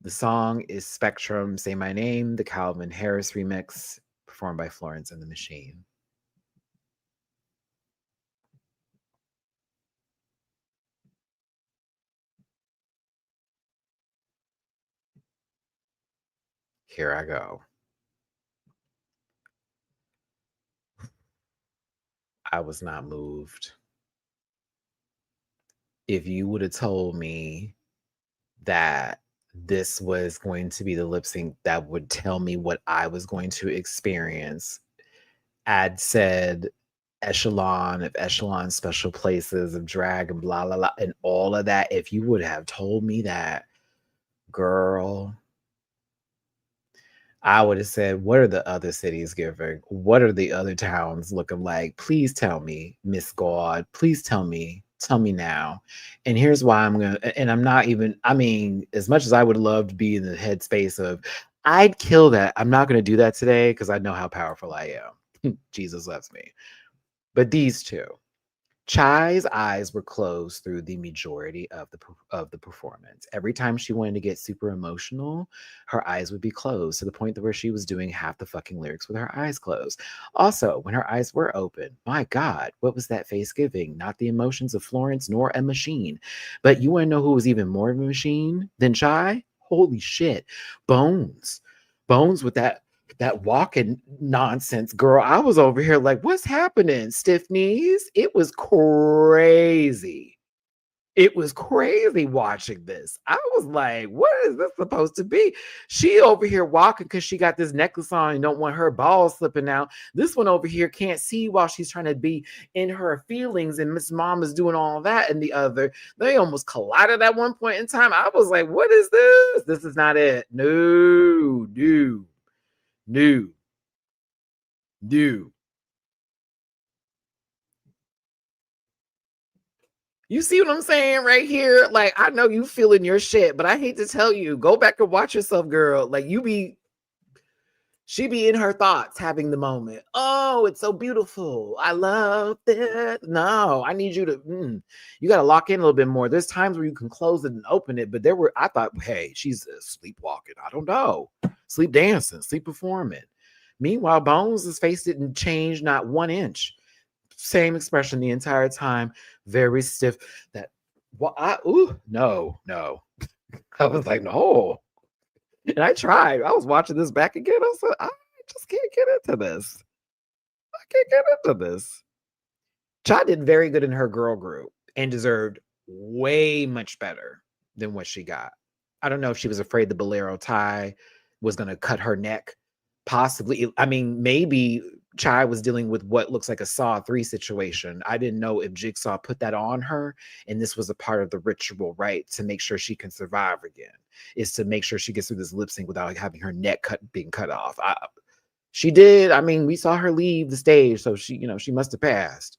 The song is Spectrum, Say My Name, the Calvin Harris remix, performed by Florence and the Machine. Here I go. I was not moved. If you would have told me that this was going to be the lip sync that would tell me what I was going to experience, I'd said echelon of echelon special places of drag and blah blah blah and all of that. If you would have told me that, girl, I would have said, what are the other cities giving? What are the other towns looking like? Please tell me, Miss God. Please tell me now. And here's why and I'm not even, I mean, as much as I would love to be in the headspace of, I'd kill that. I'm not going to do that today because I know how powerful I am. Jesus loves me. But these two, Chai's eyes were closed through the majority of the performance. Every time she wanted to get super emotional, her eyes would be closed to the point where she was doing half the fucking lyrics with her eyes closed. Also, when her eyes were open, my God, what was that face giving? Not the emotions of Florence nor a machine. But you want to know who was even more of a machine than Chai? Holy shit. Bones. Bones with that walking nonsense, girl. I was over here like, what's happening? Stiff knees? It was crazy. It was crazy watching this. I was like, what is this supposed to be? She over here walking because she got this necklace on and don't want her balls slipping out. This one over here can't see while she's trying to be in her feelings, and Miss Mom is doing all that and the other. They almost collided at one point in time. I was like, what is this? This is not it. No. You see what I'm saying right here? Like, I know you feeling your shit, but I hate to tell you, go back and watch yourself, girl. Like, she be in her thoughts having the moment. Oh, it's so beautiful. I love it. No, I need you to, you got to lock in a little bit more. There's times where you can close it and open it, but I thought, hey, she's sleepwalking. I don't know. Sleep dancing, sleep performing. Meanwhile, Bones' face didn't change not 1 inch. Same expression the entire time. Very stiff. No. I was like, no. And I tried. I was watching this back again. I said, I just can't get into this. I can't get into this. Chai did very good in her girl group and deserved way much better than what she got. I don't know if she was afraid the bolero tie was going to cut her neck. Possibly. I mean, maybe Chai was dealing with what looks like a Saw 3 situation. I didn't know if Jigsaw put that on her and this was a part of the ritual, right? To make sure she can survive again, is to make sure she gets through this lip sync without having her neck being cut off. She did. I mean, we saw her leave the stage, so she must have passed.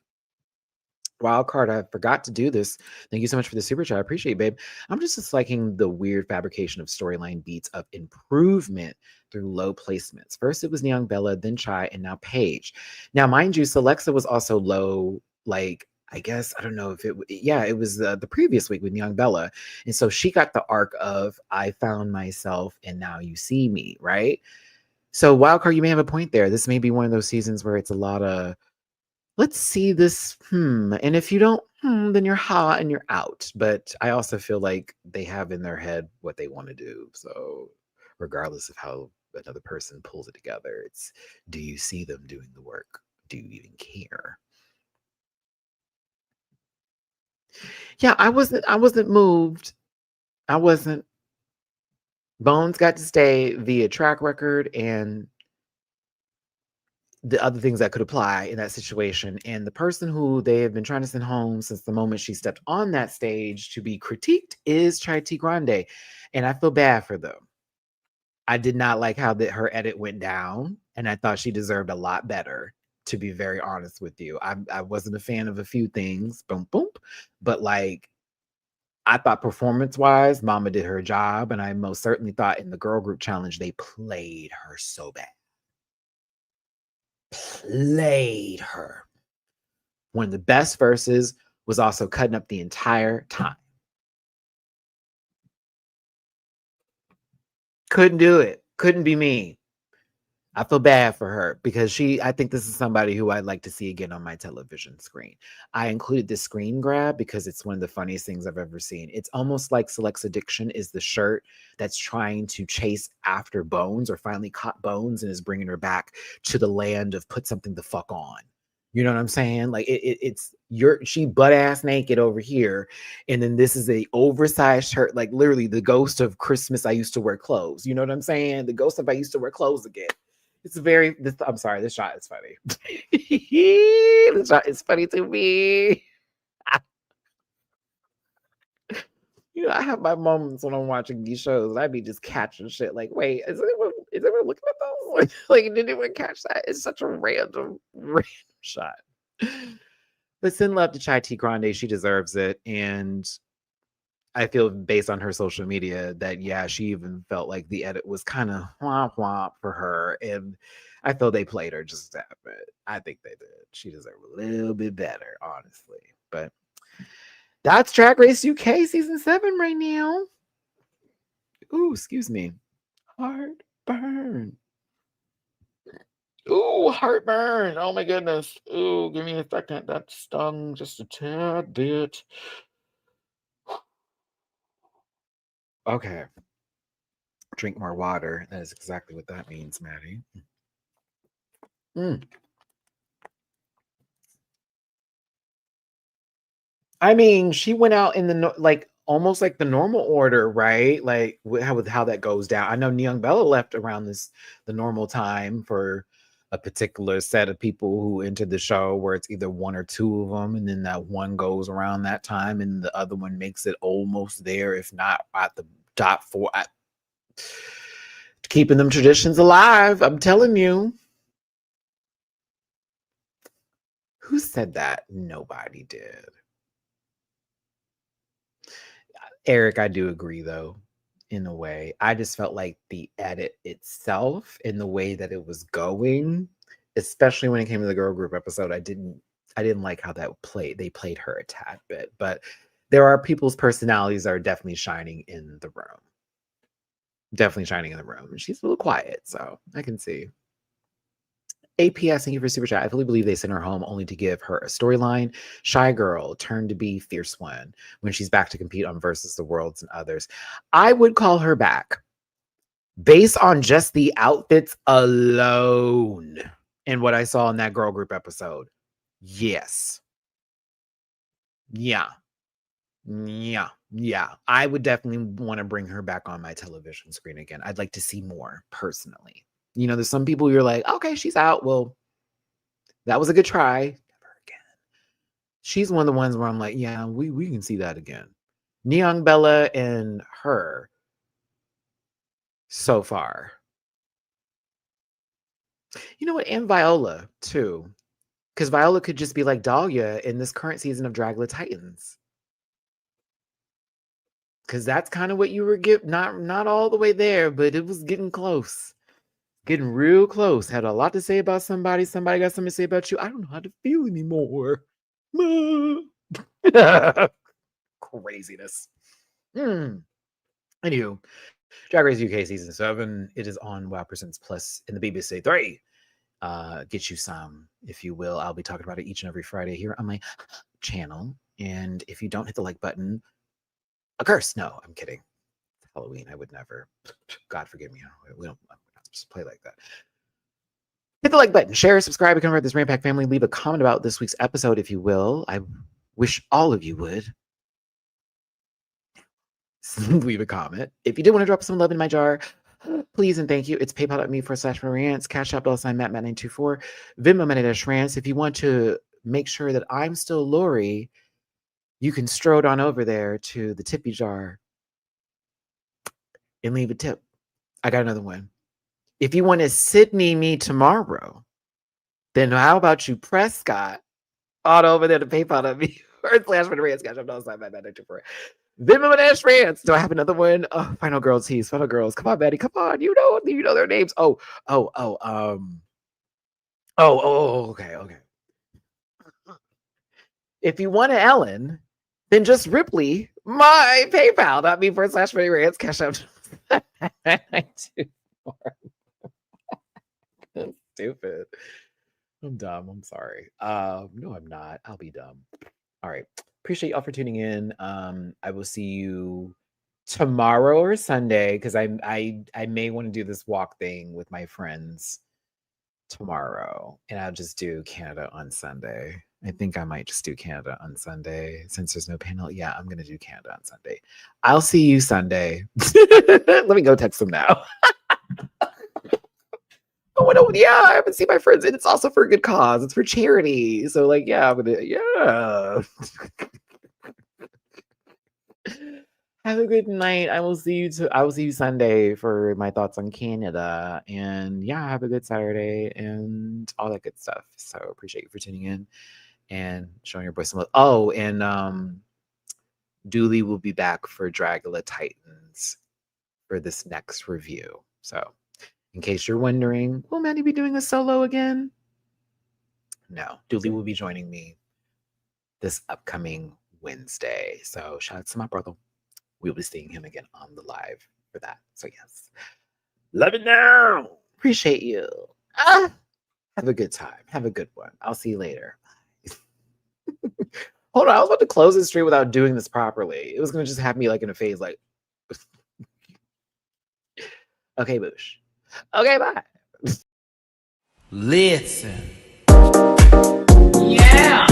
Wild card, I forgot to do this. Thank you so much for the super chat. I appreciate it, babe. I'm just liking the weird fabrication of storyline beats of improvement through low placements. First, it was Young Bella, then Chai, and now Paige. Now, mind you, Celexa was also low, like, I guess, I don't know if it was the previous week with Young Bella. And so she got the arc of I found myself and now you see me, right? So, Wildcard, you may have a point there. This may be one of those seasons where it's a lot of let's see this, and if you don't, then you're hot and you're out. But I also feel like they have in their head what they want to do. So regardless of how another person pulls it together, it's, do you see them doing the work? Do you even care? Yeah, I wasn't moved. I wasn't. Bones got to stay via track record and the other things that could apply in that situation. And the person who they have been trying to send home since the moment she stepped on that stage to be critiqued is Chai T. Grande. And I feel bad for them. I did not like how her edit went down, and I thought she deserved a lot better, to be very honest with you. I wasn't a fan of a few things, boom, boom, but like, I thought performance-wise, Mama did her job, and I most certainly thought in the girl group challenge, they played her so bad. Played her. One of the best verses was also cutting up the entire time. Couldn't do it. Couldn't be me. I feel bad for her because I think this is somebody who I'd like to see again on my television screen. I included this screen grab because it's one of the funniest things I've ever seen. It's almost like Select's Addiction is the shirt that's trying to chase after Bones, or finally caught Bones and is bringing her back to the land of put something the fuck on. You know what I'm saying? Like she butt ass naked over here, and then this is a oversized shirt, like literally the ghost of Christmas I used to wear clothes. You know what I'm saying? The ghost of I used to wear clothes again. It's I'm sorry, this shot is funny. This shot is funny to me. I have my moments when I'm watching these shows. I'd be just catching shit like, wait, is anyone looking at those? Like, did anyone catch that? It's such a random shot. But send love to Chai T. Grande. She deserves it. And I feel based on her social media that, yeah, she even felt like the edit was kind of womp womp for her. And I feel they played her just that, but I think they did. She deserved a little bit better, honestly. But that's Drag Race UK season 7 right now. Ooh, excuse me. Heartburn. Ooh, heartburn. Oh my goodness. Ooh, give me a second. That stung just a tad bit. Okay. Drink more water. That is exactly what that means, Maddie. I mean, she went out in the like almost like the normal order, right? Like with how that goes down. I know Young Bella left around the normal time for a particular set of people who entered the show, where it's either one or two of them, and then that one goes around that time, and the other one makes it almost there, if not at the top 4. Keeping them traditions alive, I'm telling you. Who said that? Nobody did. Eric, I do agree though, in a way. I just felt like the edit itself, in the way that it was going, especially when it came to the girl group episode, I didn't like how they played her a tad bit. But there are people's personalities that are definitely shining in the room. Definitely shining in the room. And she's a little quiet, so I can see. APS, thank you for super chat. I fully believe they sent her home only to give her a storyline. Shy girl turned to be fierce one when she's back to compete on Versus the Worlds and others. I would call her back based on just the outfits alone and what I saw in that girl group episode. Yes. Yeah. I would definitely want to bring her back on my television screen again. I'd like to see more personally. There's some people you're like, okay, she's out. Well, That was a good try. Never again. She's one of the ones where I'm like, yeah, we can see that again. Neon Bella and her so far. You know what? And Viola, too. Because Viola could just be like Dahlia in this current season of Dragula Titans. Because that's kind of what you were getting. Not all the way there, but it was getting close. Getting real close. Had a lot to say about somebody. Somebody got something to say about you. I don't know how to feel anymore. Craziness. Anywho, Drag Race UK Season 7. It is on WoW Presents Plus in the BBC 3. Get you some, if you will. I'll be talking about it each and every Friday here on my channel. And if you don't hit the like button, a curse. No, I'm kidding. It's Halloween. I would never. God forgive me. We're not supposed to play like that. Hit the like button, share, subscribe, become part of this Rampack family. Leave a comment about this week's episode, if you will. I wish all of you would. Leave a comment. If you did want to drop some love in my jar, please and thank you. It's paypal.me/Matty-Rants, Cash App $Matt924, Venmo Matty-Rants. If you want to make sure that I'm still Lori, you can strode on over there to the tippy jar and leave a tip. I got another one. If you want to Sydney me tomorrow, then how about you Prescott on over there to paypal.me/Matty-Rants, Cash App $Matt924. Venmo Matty-Rants. Do I have another one? Oh, Final Girls tease. Final Girls. Come on, Betty. Come on. You know their names. Okay. If you want to Ellen, then just Ripley, my PayPal.me/Matty-Rants, Cash App. Stupid. I'm dumb. I'm sorry. No, I'm not. I'll be dumb. All right. Appreciate y'all for tuning in. I will see you tomorrow or Sunday because I may want to do this walk thing with my friends tomorrow, and I'll just do Canada on Sunday. I think I might just do Canada on Sunday since there's no panel. Yeah, I'm gonna do Canada on Sunday. I'll see you Sunday. Let me go text them now. Oh no, yeah, I haven't seen my friends, and it's also for a good cause. It's for charity. So, like, yeah, I'm gonna, yeah. Have a good night. I will see you Sunday for my thoughts on Canada. And yeah, have a good Saturday and all that good stuff. So appreciate you for tuning in and showing your boy some love. Oh, and Dooley will be back for Dragula Titans for this next review. So in case you're wondering, will Matty be doing a solo again? No, Dooley will be joining me this upcoming Wednesday. So shout out to my brother. We'll be seeing him again on the live for that. So yes. Love it now. Appreciate you. Have a good time. Have a good one. I'll see you later. Hold on. I was about to close this stream without doing this properly. It was going to just have me like in a phase like, okay, boosh. Okay, bye. Listen. Yeah.